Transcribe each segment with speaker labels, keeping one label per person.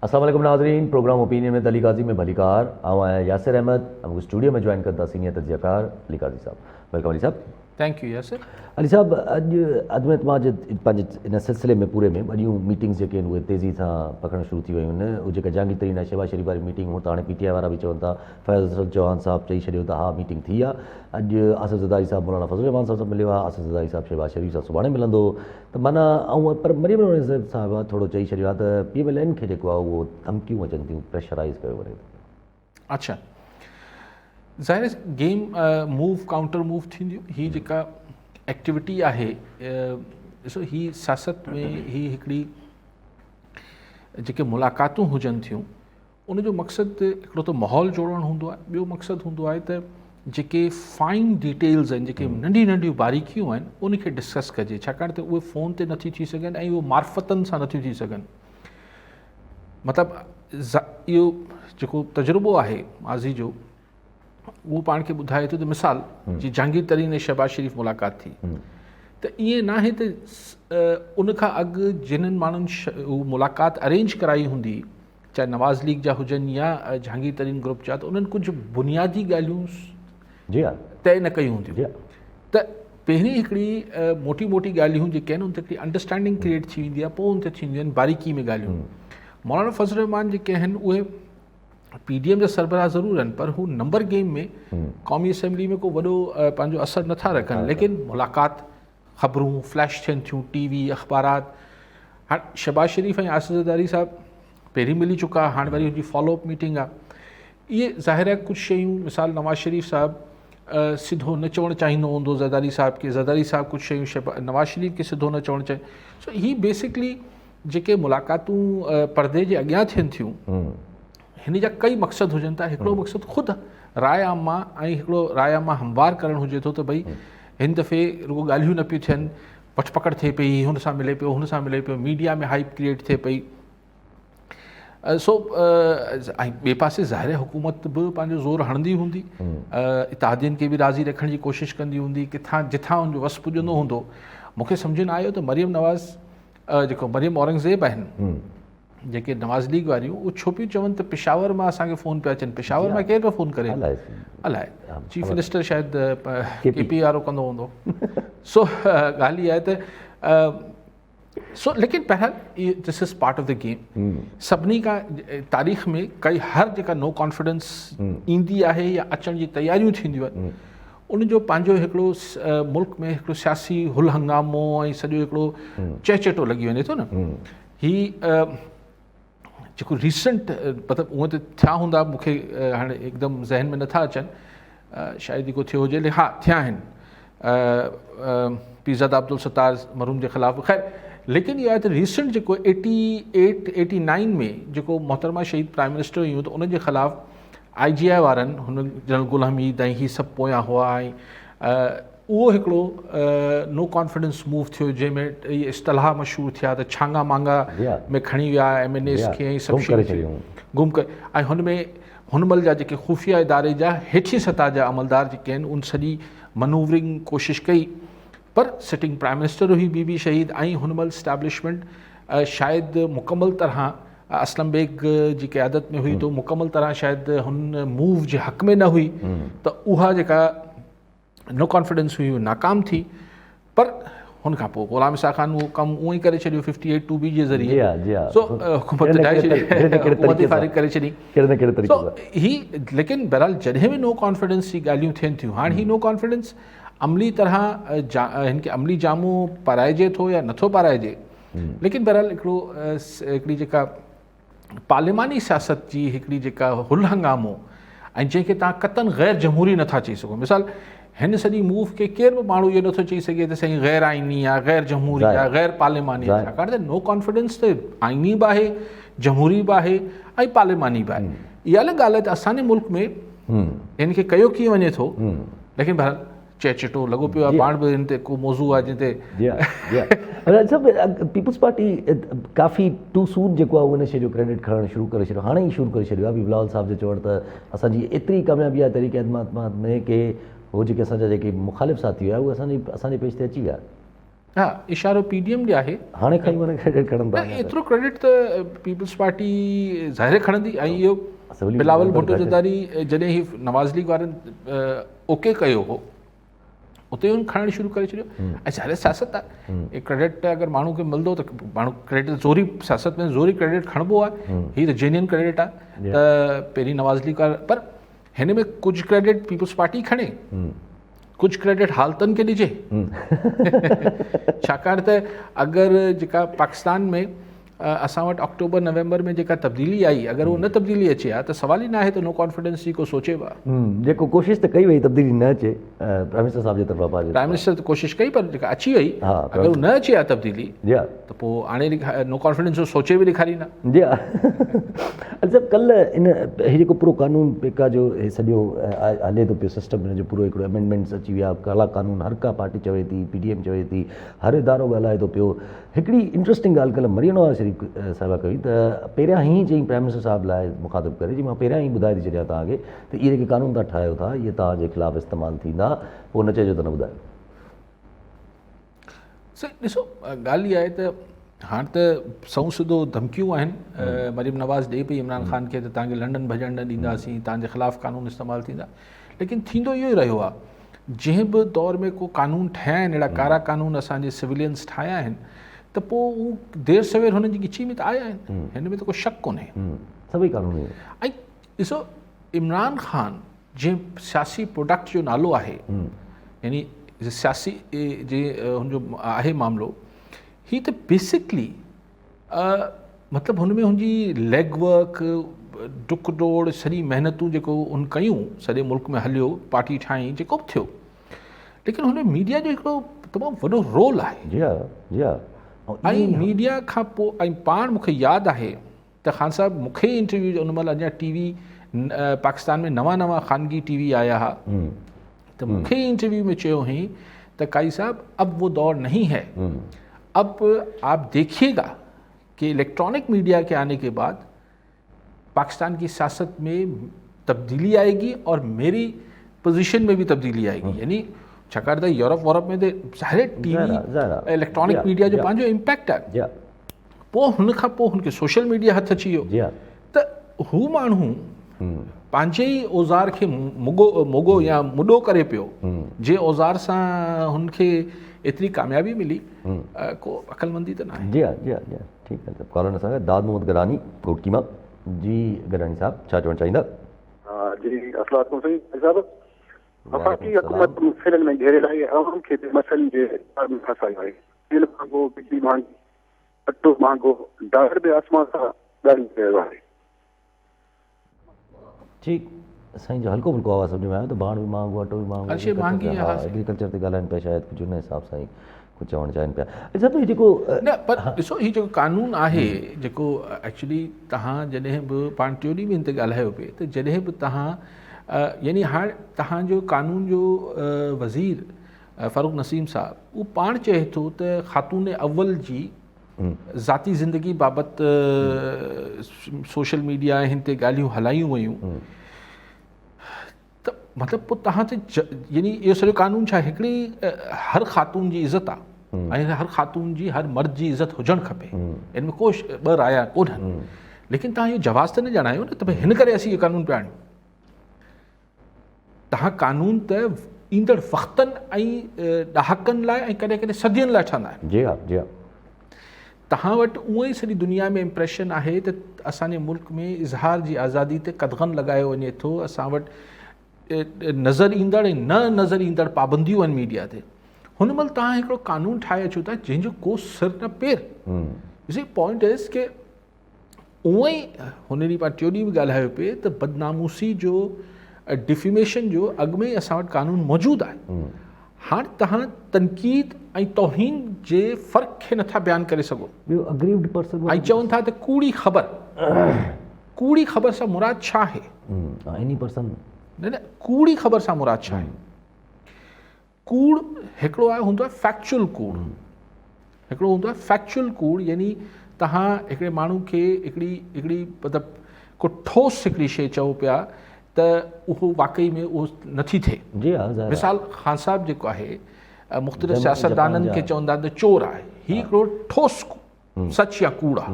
Speaker 1: अस्सलाम वालेकुम नाज़रीन, प्रोग्राम ओपिनियन में अली काजी में भलीकार आवां यासिर अहमद हमको स्टूडियो में ज्वाइन करता सीनियर तजियाकार अली काजी साहब। वेलकम अली साहब।
Speaker 2: Thank you Yasir.
Speaker 1: अली साहब, अदम एतमाद पंहिंजे इन सिलसिले में पूरे में वॾियूं मीटिंग्स जेके आहिनि उहे तेज़ी सां पकड़णु शुरू थी वियूं आहिनि। उहे जेका जहांगीर आहे शहबाज शरीफ वारी मीटिंग, हुअं त हाणे PTI वारा बि चवनि था, फैज़ल चौहान साहब चई छॾियो त हा मीटिंग थी आहे। अॼु आसिफ़ ज़रदारी साहब मौलाना फज़ल रहमान साहब सां मिलियो आहे, आसिफ़ ज़रदारी साहब शहबाज शरीफ सां सुभाणे मिलंदो। त माना ऐं पर मरियम नवाज़ साहिबा थोरो चई छॾियो आहे त PMLN खे जेको आहे उहो धमकियूं अचनि थियूं, प्रेशराइज़ कयो वञे।
Speaker 2: अच्छा, ज़ाहिर गेम मूव काउंटर मूव थींदियूं। ही जेका एक्टिविटी आहे, ॾिसो ही सियासत में ही हिकिड़ी जेके मुलाक़ातूं हुजनि थियूं उनजो मक़सदु हिकिड़ो त माहौल जोड़णु हूंदो आहे, ॿियो मक़सदु हूंदो आहे त जेके फाइन डिटेल्स आहिनि, जेके नंढी नंढियूं बारीकियूं आहिनि उनखे डिस्कस कजे, छाकाणि त उहे फ़ोन ते नथी थी सघनि ऐं उहे मार्फतनि सां नथियूं थी सघनि। मतिलबु इहो जेको तजुर्बो आहे माज़ी जो उहो पाण खे ॿुधाए थो त मिसाल जीअं जहांगीर तरीन ऐं शहबाज शरीफ़ मुलाक़ात थी त ईअं न आहे त उनखां अॻु जिन्हनि माण्हुनि उहा मुलाक़ात अरेंज कराई हूंदी, चाहे नवाज़ लीग जा हुजनि या जहांगीर तरीन ग्रुप जा, त उन्हनि कुझु बुनियादी ॻाल्हियूं तय न कयूं हूंदियूं। त पहिरीं हिकिड़ी मोटी मोटी ॻाल्हियूं जेके आहिनि उन ते हिकिड़ी अंडरस्टैंडिंग क्रिएट थी वेंदी आहे, पोइ उन ते थींदियूं आहिनि बारीकी में ॻाल्हियूं। मौलाना फज़ल रहमान जेके आहिनि उहे PDM जा सरबराह ज़रूर आहिनि, पर हू नंबर गेम में क़ौमी असैम्बली में को वॾो पंहिंजो असरु नथा रखनि, लेकिन मुलाक़ात, ख़बरूं फ्लैश थियनि थियूं, TV अख़बारात। हाणे शहबाज शरीफ़ ऐं आसिफ़ ज़रदारी साहब पहिरीं मिली चुका, हाणे वरी हुनजी फॉलोअप मीटिंग आहे। इहे ज़ाहिर आहे कुझु शयूं, मिसाल नवाज़ शरीफ़ साहब सिधो न चवणु चाहींदो हूंदो ज़रदारी साहब खे, ज़रदारी साहब कुझु शयूं नवाज़ शरीफ़ खे सिधो न चवणु चाहे। सो ही बेसिकली जेके मुलाक़ातूं परदे जे अॻियां थियनि थियूं हिन जा कई मक़सद हुजनि था। हिकिड़ो मक़सदु ख़ुदि राय आमा ऐं हिकिड़ो राय आमा हमवार करणु हुजे थो त भई हिन दफ़े रुगो ॻाल्हियूं न पियूं थियनि, पचपकड़ थिए पई, हुन सां मिले पियो, हुन सां मिले पियो, मीडिया में हाइप क्रिएट थिए पई। सो ऐं ॿिए पासे ज़ाहिर हुकूमत बि पंहिंजो ज़ोर हणंदी हूंदी, इत्तेहादियुनि खे बि राज़ी रखण जी कोशिशि कंदी हूंदी, किथां जिथां हुनजो वस पुॼंदो हूंदो। मूंखे सम्झ न आयो त मरियम नवाज़ जेको मरियम औरंगज़ेब आहिनि जेके नवाज़ लीग वारियूं, उहे छो पियूं चवनि त पेशावर मां असांखे फ़ोन पिया अचनि। पेशावर मां केरु पियो फ़ोन करे? अलाए, चीफ मिनिस्टर शायदि KP वारो कंदो हूंदो। सो ॻाल्हि इहा आहे त लेकिन बहरहाल this is part of the game. सभिनी खां तारीख़ में कई हर जेका नो कॉन्फिडेंस ईंदी आहे या अचण जी तयारियूं थींदियूं आहिनि, उनजो पंहिंजो हिकिड़ो मुल्क में हिकिड़ो सियासी हुल हंगामो ऐं सॼो हिकिड़ो चहचटो लॻी वञे थो न। ही जेको रीसेंट मतिलबु उअं त थिया हूंदा, मूंखे हाणे हिकदमि ज़हन में नथा अचनि, शायदि जेको थियो हुजे, हा थिया आहिनि पीरज़ादा अब्दुल सत्तार मरहूम जे ख़िलाफ़ु। ख़ैर, लेकिन इहा आहे त रीसेंट जेको 88-89 में जेको मोहतरमा शहीद प्राइम मिनिस्टर हुयूं, त उनजे ख़िलाफ़ु IGI वारनि, हुन जनरल गुल हमीद ऐं ही सभु पोयां हुआ, ऐं उहो हिकिड़ो नो कॉन्फिडेंस मूव थियो जंहिंमें इहे इस्तलाह मशहूरु थिया त छांगा मांगा में खणी विया MNAs खे ऐं सभु शयूं गुम करे। ऐं हुन महिल जा जेके ख़ुफ़िया इदारे जा हेठि सतह जा अमलदार जेके आहिनि उन सॼी मनूवरिंग कोशिशि कई, पर सिटिंग प्राइम मिनिस्टर हुई बीबी शहीद, ऐं हुन महिल स्टैब्लिशमेंट शायदि मुकमल तरह असलम बेग जी क़यादत में हुई, तो मुकमल तरह शायदि हुन मूव जे हक़ में न हुई, त उहा जेका नो कॉन्फिडेंस हुई नाकाम थी। पर हुन खां पोइ ग़ुलाम इसा ख़ान उहो कमु उअं ई करे छॾियो 58(2)B जे ज़रिए। सो हुकूमत ठाहे छॾी, हुकूमत फारिग करे छॾी। सो ही लेकिन बहरहाल जॾहिं बि नो कॉन्फिडेंस जी ॻाल्हियूं थियनि थियूं, हाणे ही नो कॉन्फिडेंस अमली तरह हिनखे अमली जामो पाराइजे थो या नथो पाराइजे, लेकिन बहरहाल हिकिड़ी जेका पार्लिमानी सियासत जी हिकिड़ी जेका हुल हंगामो ऐं जंहिंखे तव्हां क़तन ग़ैर जमहूरी नथा चई सघो। मिसाल हिन सॼी मूव खे केरु बि माण्हू इहो नथो चई सघे त साईं ग़ैर आइनी आहे, ग़ैर जमहूरी आहे, ग़ैर पार्लिमानी आहे, छाकाणि त नो कॉन्फिडेंस त आइनी बि आहे, जमहूरी बि आहे ऐं पार्लिमानी बि आहे। इहा अलॻि ॻाल्हि आहे त असांजे मुल्क में हिन खे कयो कीअं वञे थो, लेकिन बहरहाल चहचटो लॻो पियो आहे। पाण बि हिन ते को मौज़ू आहे जिते
Speaker 1: पीपल्स पार्टी काफ़ी टू सून जेको आहे उन शइ जो क्रेडिट खणणु शुरू करे छॾियो, हाणे ई शुरू करे छॾियो आहे। बिलावल साहब जे चवण त असांजी एतिरी कामयाबी आहे तरीक़े अदमात में कि उहो जेके असांजा जेके मुख़ालिफ़ साथी हुआ उहे असांजे पेज ते अची विया।
Speaker 2: हा इशारो PDM ॾे आहे।
Speaker 1: हाणे खां ई माना क्रेडिट खणनि था।
Speaker 2: न एतिरो क्रेडिट त पीपल्स पार्टी ज़ाहिर खणंदी। ऐं इहो
Speaker 1: असली
Speaker 2: बिलावल
Speaker 1: member
Speaker 2: भुट्टो
Speaker 1: घटि।
Speaker 2: ज़रदारी जॾहिं ही नवाज़ लीग वारनि ओके कयो हो उते हुन खणणु शुरू करे छॾियो। ऐं ज़ाहिर सियासत आहे, हे क्रेडिट अगरि माण्हू खे मिलंदो त माण्हू क्रेडिट ज़ोरी सियासत में ज़ोरी क्रेडिट खणबो आहे। हीअ त जेन्युइन क्रेडिट आहे त पहिरीं नवाज़ लीग वारा, पर हिन में कुझु क्रेडिट पीपल्स पार्टी खणे, कुझु क्रेडिट हालतनि खे ॾिजे। छाकाणि त अगरि जेका पाकिस्तान में असां वटि अक्टूबर नवंबर में जेका तब्दीली आई, अगरि उहो न तब्दीली अचे हा त सवाल ई न आहे त नो कॉन्फिडेंस जी को सोचे बि आहे।
Speaker 1: जेको कोशिशि त कई वई तब्दीली न अचे प्राइम मिनिस्टर साहिब जे तरफ़ां
Speaker 2: प्राइम मिनिस्टर त कोशिशि कई, पर जेका अची वई अगरि उहो न अचे हा तब्दीली
Speaker 1: जी हा
Speaker 2: त पोइ हाणे नो कॉन्फिडेंस जो सोचे बि ॾेखारींदा।
Speaker 1: जी हा। अच्छा कल्ह इन हीउ जेको पूरो कानून पेका जो हे सॼो हले थो पियो सिस्टम, हिन जो पूरो हिकिड़ो अमेंडमेंट्स अची विया, काला कानून हर का पार्टी चवे थी, PDM चवे थी, हर इदारो ॻाल्हाए थो पियो। हिकिड़ी इंट्रस्टिंग ॻाल्हि कल्ह मरियम नवाज़ शरीफ़ साहिबा कई त पहिरियां ई चई प्राइम मिनिस्टर साहिब लाइ मुखातिब करे, जी मां पहिरियां ई ॿुधाए थी छॾियां तव्हांखे त इहे जेके कानून तव्हां ठाहियो था इहे तव्हांजे ख़िलाफ़ु इस्तेमालु थींदा, पोइ न चइजो त न ॿुधायो।
Speaker 2: ॾिसो ॻाल्हि इहा आहे त हाणे त सऊं सिधो धमकियूं आहिनि, मरियम नवाज़ ॾे पई इमरान ख़ान खे त तव्हांखे लंडन भॼण न ॾींदासीं, तव्हांजे ख़िलाफ़ु कानून इस्तेमालु थींदा। लेकिन थींदो इहो ई रहियो आहे, जंहिं बि दौर में को कानून ठाहिया आहिनि, अहिड़ा कारा कानून असांजे सिविलियंस ठाहिया आहिनि, त पोइ हू देरि सवेर हुननि जी गिची में त आया आहिनि, हिन में त को शक कोन्हे।
Speaker 1: सभई कानून
Speaker 2: ऐं ॾिसो इमरान ख़ान जंहिं सियासी प्रोडक्ट जो नालो आहे, यानी सियासी जे हुनजो आहे मामिलो, हीअ त बेसिकली मतिलबु हुन में हुनजी लेग वर्क, डुक डोड़, सॼी महिनतूं जेको उन कयूं, सॼे मुल्क में हलियो, पार्टी ठाही, जेको बि थियो, लेकिन हुन मीडिया जो हिकिड़ो तमामु वॾो रोल आहे।
Speaker 1: जी हा जी हा।
Speaker 2: ऐं मीडिया खां पोइ ऐं पाण मूंखे यादि आहे त ख़ान साहिबु मूंखे इंटरव्यू उन महिल अञा TV पाकिस्तान में नवां ख़ानगी TV आया हुआ, तो मुझे इंटरव्यू में चयो हुई तो काई साहब अब वो दौर नहीं है, अब आप देखिएगा कि इलेक्ट्रॉनिक मीडिया के आने के बाद पाकिस्तान की सियासत में तब्दीली आएगी और मेरी पोजीशन में भी तब्दीली आएगी। यानी छाकाणि त यूरोप वॉरप में त ज़ाहिर TV इलेक्ट्रॉनिक मीडिया जो पंहिंजो इम्पैक्ट आहे। पोइ हुन खां पोइ हुनखे सोशल मीडिया हथ अची वियो त हू माण्हू पंहिंजे ई औज़ार खे मोगो या मुॾो करे पियो, जे औज़ार सां हुनखे एतिरी कामयाबी मिली, को अक़लमंदी त न आहे।
Speaker 1: जी हा जी हा जी हा। ठीकु आहे। कॉलर असांखे दाद मोहम्मद गडानी घोटकी मां। जी गडानी साहब छा चवणु चाहींदा?
Speaker 3: हाँ जी, अस्सलाम वालेकुम साहब। वफ़ाक़ी हुकूमत मुफ़िरन में घेरियल आहे, आवाम खे मसइलनि जे दर में फसायो आहे। तेल महांगो, बिजली महांगी, अटो महांगो, डॉलर बि आसमान सां ॻाढ़ी रहियो आहे।
Speaker 1: ठीकु साईं जो हल्को फुल्को आवाज़ सम्झ में आयो त भाण बि महांगो, अटो बि महांगो,
Speaker 2: हर शइ महांगी आहे।
Speaker 1: हा एग्रीकल्चर ते ॻाल्हाइनि पिया, शायदि कुझु उन हिसाब सां ई कुझु चवणु चाहिनि पिया। अच्छा त जेको
Speaker 2: न पर ॾिसो हीउ जेको कानून आहे, जेको एक्चुअली तव्हां जॾहिं बि पाण टियों ॾींहं बि हिन ते ॻाल्हायो पिए त जॾहिं बि तव्हां यानी हाणे तव्हांजो कानून जो वज़ीर फ़ारूक नसीम साहब उहो पाण चए थो त ख़ातून अव्वल जी ज़ाती ज़िंदगी बाबति सोशल मीडिया हिन ते ॻाल्हियूं हलायूं वयूं, त मतिलबु पोइ तव्हां ते यानी इहो सॼो कानून छा हिकिड़ी हर ख़ातून जी इज़त आहे ऐं हर ख़ातून जी हर मर्द जी इज़त हुजणु खपे, इन में को ॿ राया कोन्हनि। लेकिन तव्हां इहो जवाज़ त न ॼाणायो न त भई हिन करे असीं इहो कानून पिया आणियूं। तव्हां कानून त ईंदड़ वक़्तनि ऐं ॾहाकनि लाइ ऐं कॾहिं कॾहिं सदियुनि लाइ ठहंदा आहिनि।
Speaker 1: जी हा जी हा।
Speaker 2: तव्हां वटि उहो ई सॼी दुनिया में इम्प्रेशन आहे त असांजे मुल्क में इज़हार जी आज़ादी ते कदगन लॻायो वञे थो, असां वटि नज़र ईंदड़ ऐं न नज़र ईंदड़ पाबंदियूं आहिनि मीडिया ते। हुन महिल तव्हां हिकिड़ो कानून ठाहे अचो था जंहिंजो को सिर न पेर। पॉइंट इज़ के उहो ई हुन ॾींहुं पाण टियों ॾींहुं बि ॻाल्हायो पिए त बदनामूसी जो डिफेमेशन जो अॻु में ई असां वटि कानून मौजूदु आहे। हाणे तव्हां तनक़ीद ऐं तौहीन जे फ़र्क़ खे नथा बयानु करे सघो ऐं चवनि था त कूड़ी ख़बर। कूड़ी ख़बर सां मुराद छा आहे? न न कूड़ी ख़बर सां मुराद छा आहे? कूड़ हिकिड़ो आहे हूंदो आहे फैक्चुअल कूड़, हिकिड़ो हूंदो आहे फैक्चुअल कूड़, यानी तव्हां हिकिड़े माण्हू खे हिकिड़ी मतिलबु को ठोस हिकिड़ी शइ चओ पिया त उहो वाक़ई में उहो नथी थिए।
Speaker 1: जी हा।
Speaker 2: मिसाल ख़ान साहब जेको आहे मुख़्तलिफ़ सियासतदाननि खे चवंदा त चोर आहे, हीउ हिकिड़ो ठोस सच या कूड़ आहे,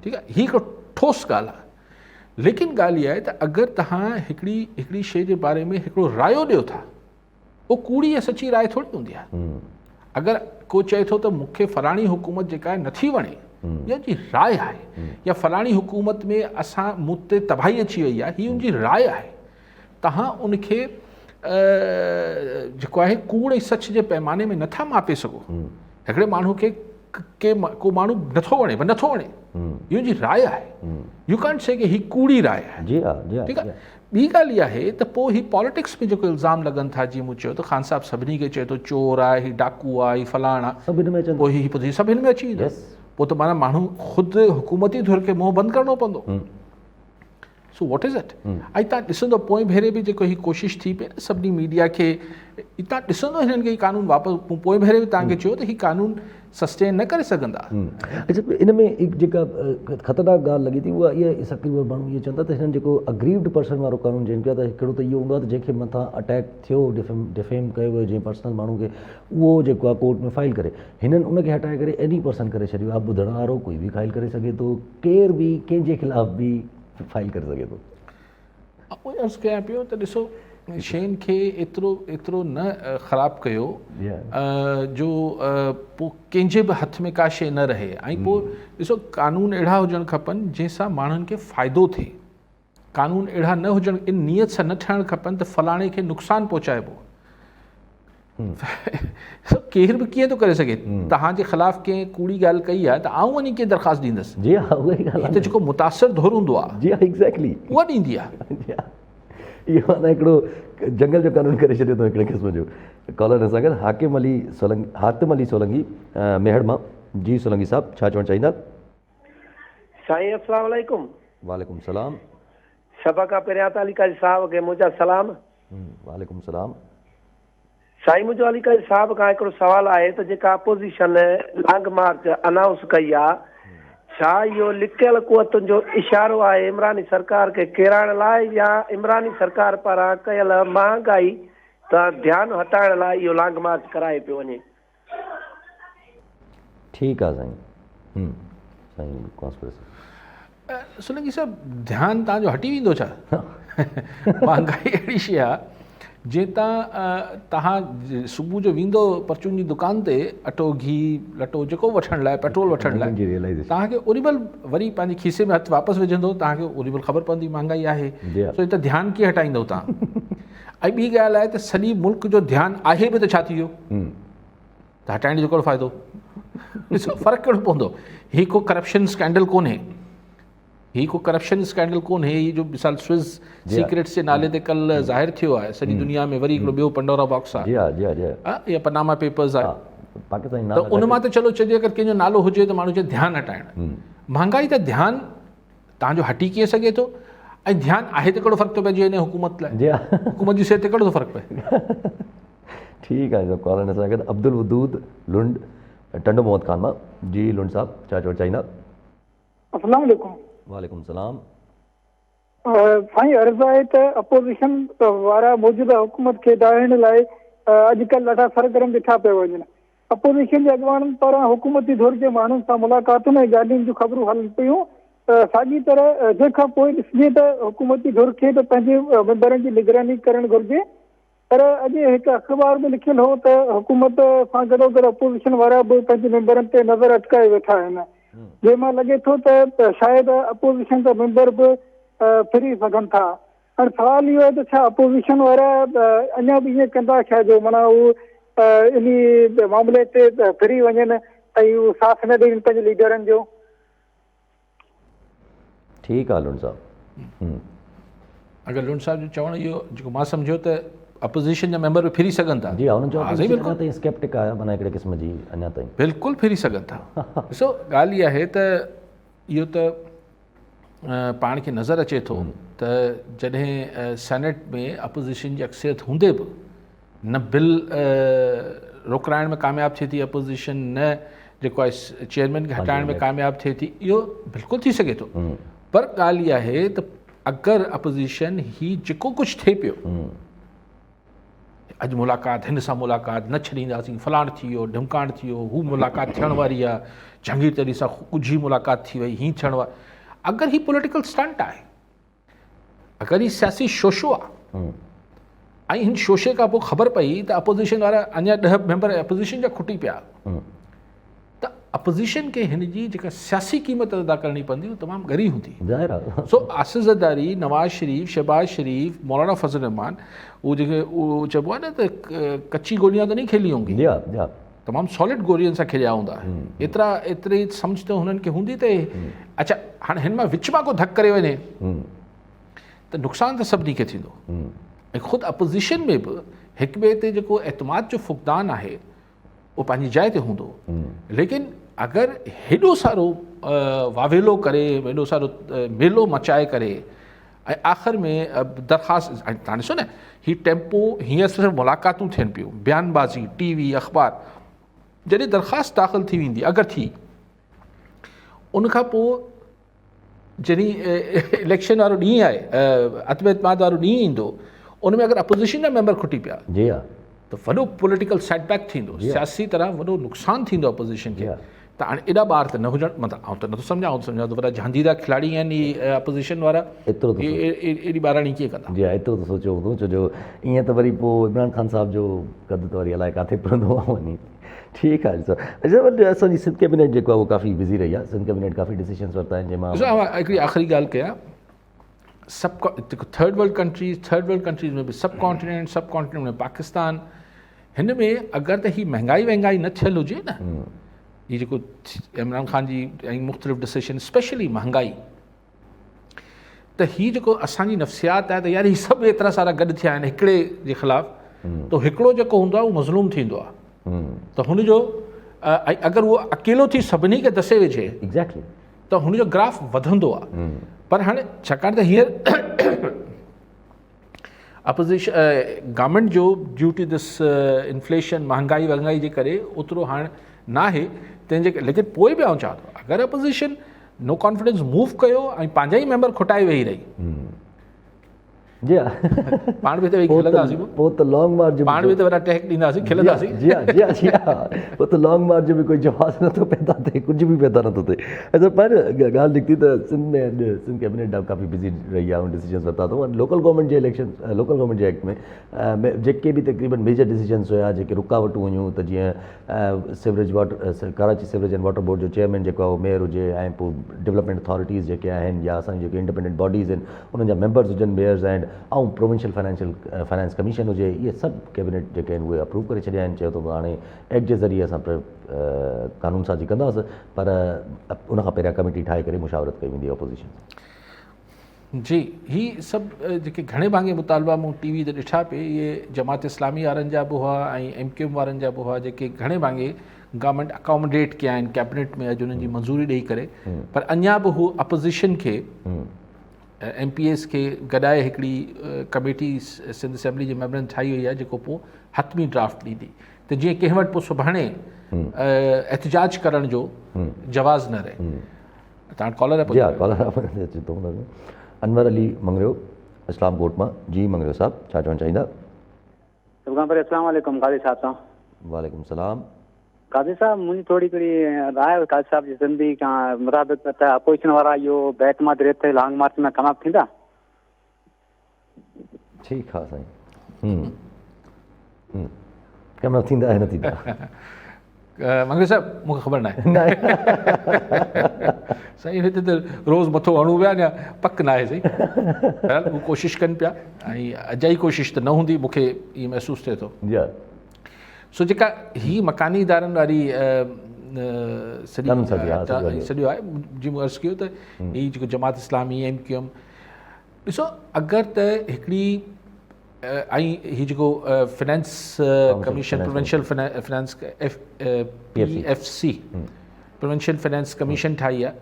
Speaker 2: ठीकु आहे, हीउ हिकिड़ो ठोस ॻाल्हि आहे। लेकिन ॻाल्हि इहा आहे त अगरि तव्हां हिकिड़ी शइ जे बारे में हिकिड़ो रायो ॾियो था, उहो कूड़ी या सची राय थोरी हूंदी आहे। अगरि को चए थो त मूंखे फलाणी हुकूमत जेका आहे नथी वणे, इहा जी राय आहे, या फलाणी हुकूमत में असां मूं ते तबाही अची वई आहे, हीअ उनजी राय आहे, तव्हां उनखे जेको आहे कूड़ ऐं सच जे पैमाने में नथा मापे सघो। हिकिड़े माण्हू खे को माण्हू नथो वणे, इहो जी राय आहे, यू कांट से कि ही कूड़ी राय आहे।
Speaker 1: जी हा, जी हा,
Speaker 2: ठीकु आहे। ॿी ॻाल्हि इहा आहे त पोइ ही पॉलिटिक्स में जेको इल्ज़ाम लॻनि था, जीअं मूं चयो त ख़ान साहब सभिनी खे चए थो चोर आहे, ही डाकू आहे, ही फलाणा,
Speaker 1: सभिनि में अचनि,
Speaker 2: पोइ ही सभिनि में अची वेंदो, पोइ त माना माण्हू ख़ुदि हुकूमती धुर खे मुंहुं बंदि करिणो पवंदो। So what is it? ऐं तव्हां ॾिसंदो पोइ भेरे बि जेको ही कोशिशि थी पई न सभिनी मीडिया खे, तव्हां ॾिसंदो हिननि खे कानून वापसि, पोइ भेरे बि तव्हांखे चयो त ही कानून सस्टेन न करे सघंदा।
Speaker 1: अच्छा, इन में हिकु जेका ख़तरनाक ॻाल्हि लॻी थी उहा इहा तक़रीबन माण्हू इहे चवनि था त हिननि जेको अग्रीव्ड पर्सन वारो कानून जंहिं कयो त हिकिड़ो त इहो हूंदो आहे त जंहिंखे मथां अटैक थियो, डिफेम कयो वियो जंहिं पर्सनल माण्हू खे, उहो जेको आहे कोर्ट में फाइल करे, हिननि उनखे हटाए करे एनी पर्सन करे छॾियो आहे। ॿुधण वारो कोई बि फाइल करे सघे थो, केर बि कंहिंजे ख़िलाफ़ बि फाइल करे सघे थो।
Speaker 2: उहो अर्ज़ु कयां पियो त ॾिसो शयुनि खे एतिरो न ख़राबु कयो जो पोइ कंहिंजे बि हथ में का शइ न रहे। ऐं पोइ ॾिसो कानून अहिड़ा हुजणु खपनि जंहिंसां माण्हुनि खे फ़ाइदो थिए, कानून अहिड़ा न हुजनि, इन नियत सां न ठहणु खपनि त फलाणे खे नुक़सानु पहुचाइबो। केर बि कीअं थो करे सघे, तव्हांजे ख़िलाफ़ु कंहिं कूड़ी ॻाल्हि कई आहे त आऊं वञी कंहिं दरख़्वास्त ॾींदुसि।
Speaker 1: जी हा, उहा ई ॻाल्हि आहे
Speaker 2: त जेको मुतासिर धुर हूंदो आहे,
Speaker 1: जी हा, एग्ज़ैक्टली
Speaker 2: उहा ॾींदी आहे।
Speaker 1: इहो माना हिकिड़ो जंगल जो कानून करे छॾियो अथऊं हिकिड़े क़िस्म जो। कॉलर सां गॾु हातिम अली सोलंकी मेहड़ मां। जी सोलंकी साहब, छा चवणु चाहींदा?
Speaker 4: साईं अस्सलाम वालेकुम।
Speaker 1: वालेकुम सलाम।
Speaker 4: सभ खां पहिरियां त अली काजी साहब खे मुंहिंजा सलाम।
Speaker 1: वालेकुम सलाम।
Speaker 4: साईं, मुंहिंजो अली काजी साहब खां हिकिड़ो सुवालु आहे त जेका अपोज़िशन लॉन्ग मार्च अनाउंस कई आहे, छा इहो लिकियल क़ुवतुनि जो इशारो आहे इमरानी सरकार खे किराइण लाइ, या इमरानी सरकार पारां कयल महांगाई तां ध्यानु हटाइण लाइ इहो लॉन्ग मार्च कराए पियो वञे?
Speaker 1: ठीकु आहे साईं। साईं कॉन्स्पिरेसी
Speaker 2: सोलंकी साहब, ध्यानु तव्हांजो हटी वेंदो छा? महांगाई अहिड़ी शइ आहे जे तव्हां सुबुह जो वेंदो परचून जी दुकान ते अटो घी लटो जेको वठण लाइ, पेट्रोल वठण लाइ, तव्हांखे ओॾीमहिल वरी पंहिंजे खीसे में हथु वापसि विझंदो, तव्हांखे ओॾीमहिल ख़बर पवंदी महांगाई आहे। सो त ध्यानु कीअं हटाईंदव तव्हां? ऐं ॿी ॻाल्हि आहे त सॼी मुल्क जो ध्यानु आहे बि त छा थी वियो, त हटाइण जो कहिड़ो फ़ाइदो? ॾिसो फ़र्क़ु कहिड़ो पवंदो। हीउ को करप्शन स्कैंडल कोन्हे, हीअ जो मिसाल स्विस सीक्रेट्स जे नाले ते कल्ह ज़ाहिर थियो आहे सॼी दुनिया में, वरी हिकिड़ो ॿियो पंडोरा बॉक्स आहे, या पनामा पेपर्स आहे, त उन मां त चलो चइजे अगरि कंहिंजो नालो हुजे त माण्हू चए ध्यानु हटाइण। महांगाई त ध्यानु तव्हांजो हटी कीअं सघे थो, ऐं ध्यानु आहे त कहिड़ो फ़र्क़ु थो पइजे हिन हुकूमत लाइ, हुकूमत जी सिहत ते कहिड़ो थो फ़र्क़ु पए?
Speaker 1: ठीकु आहे। कॉलर सां गॾु अब्दुल वदूद लुंड टंडो मोहम्मद खान मां। जी लुंड साहब, छा चवणु चाहींदा?
Speaker 5: अस्सलाम वालेकुम।
Speaker 1: वालेकुम सलाम।
Speaker 5: साईं, अर्ज़ु आहे त अपोज़िशन वारा मौजूदा हुकूमत खे डाहिण लाइ अॼुकल्ह ॾाढा सरगर्म ॾिठा पिया वञनि। अपोज़िशन जे अॻवाननि पारां हुकूमती धुर जे माण्हुनि सां मुलाक़ातुनि ऐं ॻाल्हियुनि जूं ख़बरूं हलनि पियूं। साॻी तरह जंहिंखां पोइ ॾिसिजे त हुकूमती धुर खे त पंहिंजे मेंबरनि जी निगरानी करणु घुरिजे, पर अॼु हिकु अख़बार में लिखियलु हो त हुकूमत सां गॾोगॾु अपोज़िशन वारा बि पंहिंजे मेंबरनि ते नज़र अटकाए वेठा आहिनि, जंहिंमां लॻे थो त शायदि अपोज़िशन जा मेंबर बि फिरी सघनि था। हाणे सवाल इहो आहे त छा अपोज़िशन वारा अञा बि ईअं कंदा छा जो माना उहो इन मामले ते फिरी वञनि ऐं उहो साथ न ॾियनि पंहिंजे लीडरनि जो?
Speaker 1: ठीकु आहे लुंड साहब।
Speaker 2: अगरि लुंड साहब जो चवणु इहो जेको मां सम्झो त अपोज़िशन जा मेंबर बि फिरी सघनि था।
Speaker 1: जी हा, हुननि चयो स्केप्टिक आहे, माना हिकिड़े क़िस्म जी अञा ताईं
Speaker 2: बिल्कुलु फिरी सघनि था। ॾिसो ॻाल्हि इहा आहे त इहो त पाण खे नज़र अचे थो त जॾहिं सेनेट में अपोज़िशन जी अक्सरियत हूंदे बि न बिल रोकराइण में कामयाबु थिए थी अपोज़िशन, न जेको आहे चेयरमैन खे हटाइण में कामयाबु थिए थी, इहो बिल्कुलु थी सघे थो। पर ॻाल्हि इहा आहे त अगरि अपोज़िशन ही जेको कुझु थिए पियो, अॼु मुलाक़ात हिन सां मुलाक़ात न छॾींदासीं, फलाण थी वियो, ढिमकाण थी वियो, हू मुलाक़ात थियण वारी आहे, जहांगीर तरी सां कुझु मुलाक़ात थी वई, हीअं थियण वारी। अगरि ही पॉलिटिकल स्टंट आहे, अगरि ही सियासी शोशो आहे ऐं हिन शोशे खां पोइ ख़बर पई त अपोज़िशन वारा अञा 10 मेंबर अपोज़िशन जा खुटी पिया, त अपोज़िशन खे हिन जी जेका सियासी क़ीमत अदा करणी पवंदी उहा तमामु ॻरी हूंदी।
Speaker 1: ज़ाहिर आहे।
Speaker 2: सो आसिफ़ ज़रदारी, नवाज़ शरीफ़, शहबाज शरीफ़, मौलाना फज़ल रहमान, उहो जेके उहो चइबो आहे न त कच्ची गोलियां त नहीं खेली होंगी, तमामु सॉलिड गोलियुनि सां खेलिया हूंदा। एतिरी सम्झ त हुननि खे हूंदी त अच्छा हाणे हिन मां विच मां को धक करे वञे त नुक़सानु त सभिनी खे थींदो। ऐं ख़ुदि अपोज़िशन में बि हिक ॿिए ते जेको एतमाद जो फुक़दान आहे उहो पंहिंजी जाइ ते हूंदो, लेकिन अगरि हेॾो सारो वावेलो करे, हेॾो सारो मेलो मचाए करे ऐं आख़िर में दरख़्वास्त, तव्हां ॾिसो न ही टेम्पो, हींअर सिर्फ़ु मुलाक़ातूं थियनि पियूं, बयानबाज़ी, टीवी, अख़बार, जॾहिं दरख़्वास्त दाख़िल थी वेंदी अगरि थी, उनखां पोइ जॾहिं इलेक्शन वारो ॾींहुं आहे, अदम एतमाद वारो ॾींहुं ईंदो, उन में अगरि अपोज़िशन जा मेंबर खुटी पिया
Speaker 1: जी हा,
Speaker 2: त वॾो पॉलिटिकल सेटबैक थींदो, सियासी तरह वॾो नुक़सानु थींदो अपोज़िशन खे। त हाणे एॾा ॿार त न हुजणु, मतिलबु आउं त नथो सम्झां त वॾा झांदीदा खिलाड़ी आहिनि ही अपोज़िशन वारा,
Speaker 1: एतिरो त
Speaker 2: एॾी ॿाराणी कीअं कंदा?
Speaker 1: जी हा, एतिरो त सोचियो हूंदो, छो जो ईअं त वरी पोइ इमरान ख़ान साहिब जो कद त वरी अलाए किथे पवंदो आहे वञी। ठीकु आहे। ॾिसो अच्छा, असांजी सिंध कैबिनेट जेको आहे उहो काफ़ी बिज़ी रही आहे, सिंध कैबिनेट काफ़ी डिसीजन्स वरिता आहिनि जंहिंमां
Speaker 2: हिकिड़ी आख़िरी ॻाल्हि कयां, जेको थर्ड वर्ल्ड कंट्रीज़ में बि सब कॉन्टिनेंट में पाकिस्तान, हिन में अगरि त ही महांगाई वहंगाई न थियल हुजे न, हीअ जेको इमरान ख़ान जी ऐं मुख़्तलिफ़ डिसीशन स्पेशली महांगाई, त हीअ जेको असांजी नफ़सियात आहे त यार ही सभु एतिरा सारा गॾु थिया आहिनि हिकिड़े जे ख़िलाफ़ु, त हिकिड़ो जेको हूंदो आहे उहो मज़लूम थींदो आहे, त हुनजो अगरि उहो अकेलो थी सभिनी खे दसे वेझे
Speaker 1: एग्ज़ैक्टली
Speaker 2: त हुनजो ग्राफ वधंदो आहे। पर हाणे छाकाणि त हींअर अपोज़िशन गवर्नमेंट जो ड्यू टू दिस इन्फ्लेशन, महांगाई वहंगाई जे करे ओतिरो हाणे न आहे, तंहिंजे लेकिन पोइ बि आउं चवां थो अगरि अपोज़िशन नो कॉन्फिडेंस मूव कयो ऐं पंहिंजा ई मेंबर खुटाए वेही रही,
Speaker 1: जी हा,
Speaker 2: पाण बि त वेही खिलंदासीं,
Speaker 1: पोइ त लॉन्ग मार्च
Speaker 2: पाण बि त वॾा टहक ॾींदासीं, खिलंदासीं।
Speaker 1: जी हा, जी हा, जी हा, पोइ त लॉन्ग मार्च जो बि कोई जवाबु नथो पैदा थिए, कुझु बि पैदा नथो थिए। अच्छा, पर ॻाल्हि निकिती त सिंध में अॼु सिंध कैबिनेट काफ़ी बिज़ी रही आहे, डिसीजन्स वरिता अथऊं। लोकल गवर्नमेंट जे इलेक्शन, लोकल गवर्नमेंट जे एक्ट में जेके बि तक़रीबन मेजर डिसीजन्स हुया, जेके रुकावटूं हुयूं, त जीअं sewerage water, Karachi sewerage and water board जो चेयरमैन जेको आहे उहो मेयर हुजे, ऐं पोइ डेवलपमेंट अथॉरिटीज़ जेके आहिनि या असांजी जेके इंडिपेंडेंट बॉडीज़ आहिनि उन्हनि जा मेंबर्स हुजनि, मेयर्स आहिनि, ऐं प्रोविंशियल फाइनेंस कमीशन हुजे, इहे सभु कैबिनेट जेके आहिनि उहे अप्रूव करे छॾिया आहिनि। चयो त हाणे एक्ट जे ज़रिए असां कानून साज़ी कंदासीं, पर उनखां पहिरियां कमेटी ठाहे करे मुशावरत कई वेंदी अपोज़िशन।
Speaker 2: जी, ही सभु जेके घणे भाङे मुतालबा मूं टीवी ते ॾिठा पिए, इहे जमात इस्लामी वारनि जा बि हुआ ऐं MQM वारनि जा बि हुआ, जेके घणे भाङे गवर्नमेंट अकोमोडेट कया आहिनि कैबिनेट में अॼु उन्हनि जी मंज़ूरी ॾेई करे, पर अञा बि हू अपोज़िशन खे MPs खे गॾाए हिकिड़ी कमेटी सिंध असेंबली जे मेंबरनि ठाही वई आहे, जेको पोइ हतमी ड्राफ्ट ॾींदी, त जीअं कंहिं वटि पोइ सुभाणे एहतिजाज करण जो जवाज़ न रहे। तव्हां कॉलर
Speaker 1: जी हा, कॉलर अचे थो। अनवर अली मंगरियो इस्लाम कोट मां। जी मंगरियो साहब, छा चवणु चाहींदा?
Speaker 6: सभ खां पहिरीं अस्सलाम वालेकुम काज़ी साहब सां।
Speaker 1: वालेकुम सलाम।
Speaker 6: काज़ी साहब, मुंहिंजी थोरी हिकिड़ी राय काज़ी साहब जी ज़िंदगी खां मुताबिक़ त अपोज़िशन वारा इहो बेतमाद रेत ते लॉन्ग मार्च में कामयाबु थींदा?
Speaker 1: ठीकु आहे साईं, कामयाबु थींदा ऐं न थींदा?
Speaker 2: मंगरी साहब, मूंखे ख़बर न आहे साईं, हिते त रोज़ मथो हणूं पिया न, पक न आहे साईं। बहरहाल हू कोशिशि कनि पिया, ऐं अजाई कोशिशि त न हूंदी, मूंखे इहो महसूसु थिए थो।
Speaker 1: जी हा।
Speaker 2: सो जेका ही मकानी इदारनि वारी सॼो आहे, जीअं मूं अर्ज़ु कयो त हीअ जेको जमात इस्लामी, MQM, ॾिसो अगरि त हिकिड़ी ऐं हीअ जेको finance commission, provincial finance PFC, provincial finance commission ठाही आहे,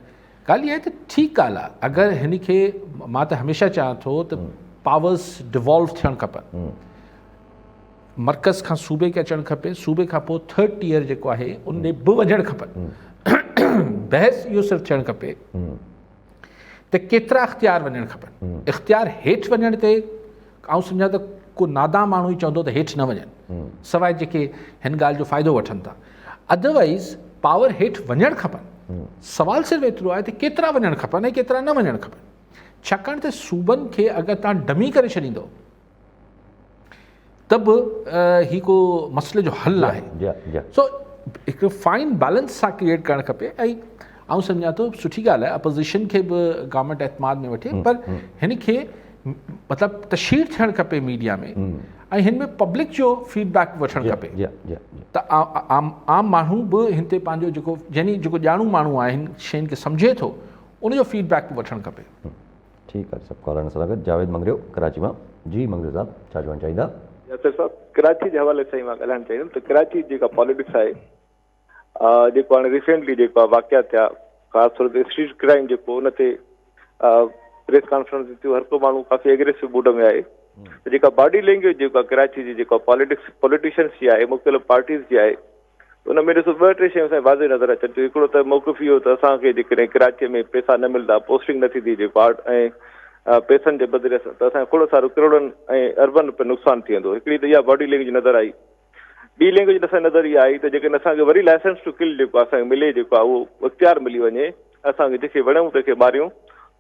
Speaker 2: ॻाल्हि इहा आहे त ठीकु ॻाल्हि आहे। अगरि हिन खे, मां त हमेशह चाहियां थो त पावर्स डिवॉल्व थियणु खपनि, मर्कज़ खां सूबे खे अचणु खपे, सूबे खां पोइ थर्ड टियर जेको आहे उन ॾे बि वञणु खपनि। बहस इहो सिर्फ़ु थियणु खपे त केतिरा इख़्तियार वञणु खपनि। इख़्तियार हेठि वञण ते आउं सम्झां त को नादा माण्हू ई चवंदो त हेठि न वञनि, सवाइ जेके हिन ॻाल्हि जो फ़ाइदो वठनि था। अदरवाइज़ पावर हेठि वञणु खपनि। सवाल सिर्फ़ु एतिरो आहे त केतिरा वञणु खपनि ऐं केतिरा न वञणु खपनि। छाकाणि त सूबनि खे अगरि तव्हां डमी करे छॾींदो त बि ही को मसइले जो हल आहे। सो हिकु फाइन बैलेंस सां क्रिएट करणु खपे। ऐं आउं सम्झां थो सुठी ॻाल्हि आहे अपोज़िशन खे बि गवर्नमेंट एतमाद में वठे, पर हिन खे मतिलबु तशहीर थियणु खपे मीडिया में ऐं हिन में पब्लिक जो फीडबैक वठणु खपे त आम माण्हू बि हिन ते पंहिंजो जेको ॼाणू माण्हू आहे हिन शयुनि खे सम्झे थो उनजो फीडबैक बि वठणु खपे।
Speaker 1: ठीकु आहे, सभु कॉलरनि सां गॾु जावेद मंगरियो कराची मां। जी मंगरियो साहब, छा चवणु चाहींदा?
Speaker 7: यासिर साहब, कराची जे हवाले सां ई मां ॻाल्हाइणु चाहींदुमि त कराची जेका पॉलिटिक्स आहे, जेको हाणे रिसेंटली जेको आहे वाक़िया थिया, ख़ासि तौर ते स्ट्रीट क्राइम जेको उन ते प्रेस कॉन्फ्रेंस थियो, हर को माण्हू काफ़ी एग्रेसिव मूड में आहे। त जेका बॉडी लैंग्वेज जेका कराची जी जेका पॉलिटिशियंस जी आहे, मुख़्तलिफ़ पार्टीज़ जी आहे, उन में ॾिसो 2-3 शयूं असांखे वाज़े नज़र अचनि थियूं। हिकिड़ो त मौक़िफ़ इहो त असांखे जेकॾहिं कराचीअ में पैसा न मिलंदा, पोस्टिंग न थींदी जेको आर्ट ऐं पैसनि जे बदिरे त असांखे खोड़ सारो करोड़नि ऐं अरबनि रुपए नुक़सानु थी वेंदो। हिकिड़ी त इहा बॉडी लैंग्वेज नज़र आई। ॿी लैंग्वेज असांखे नज़र इहा आई त जेकॾहिं असांखे वरी लाइसेंस टू किल जेको असांखे मिले, जेको आहे उहो इख़्तियार मिली वञे, असांखे जेके वणूं तंहिंखे मारियूं,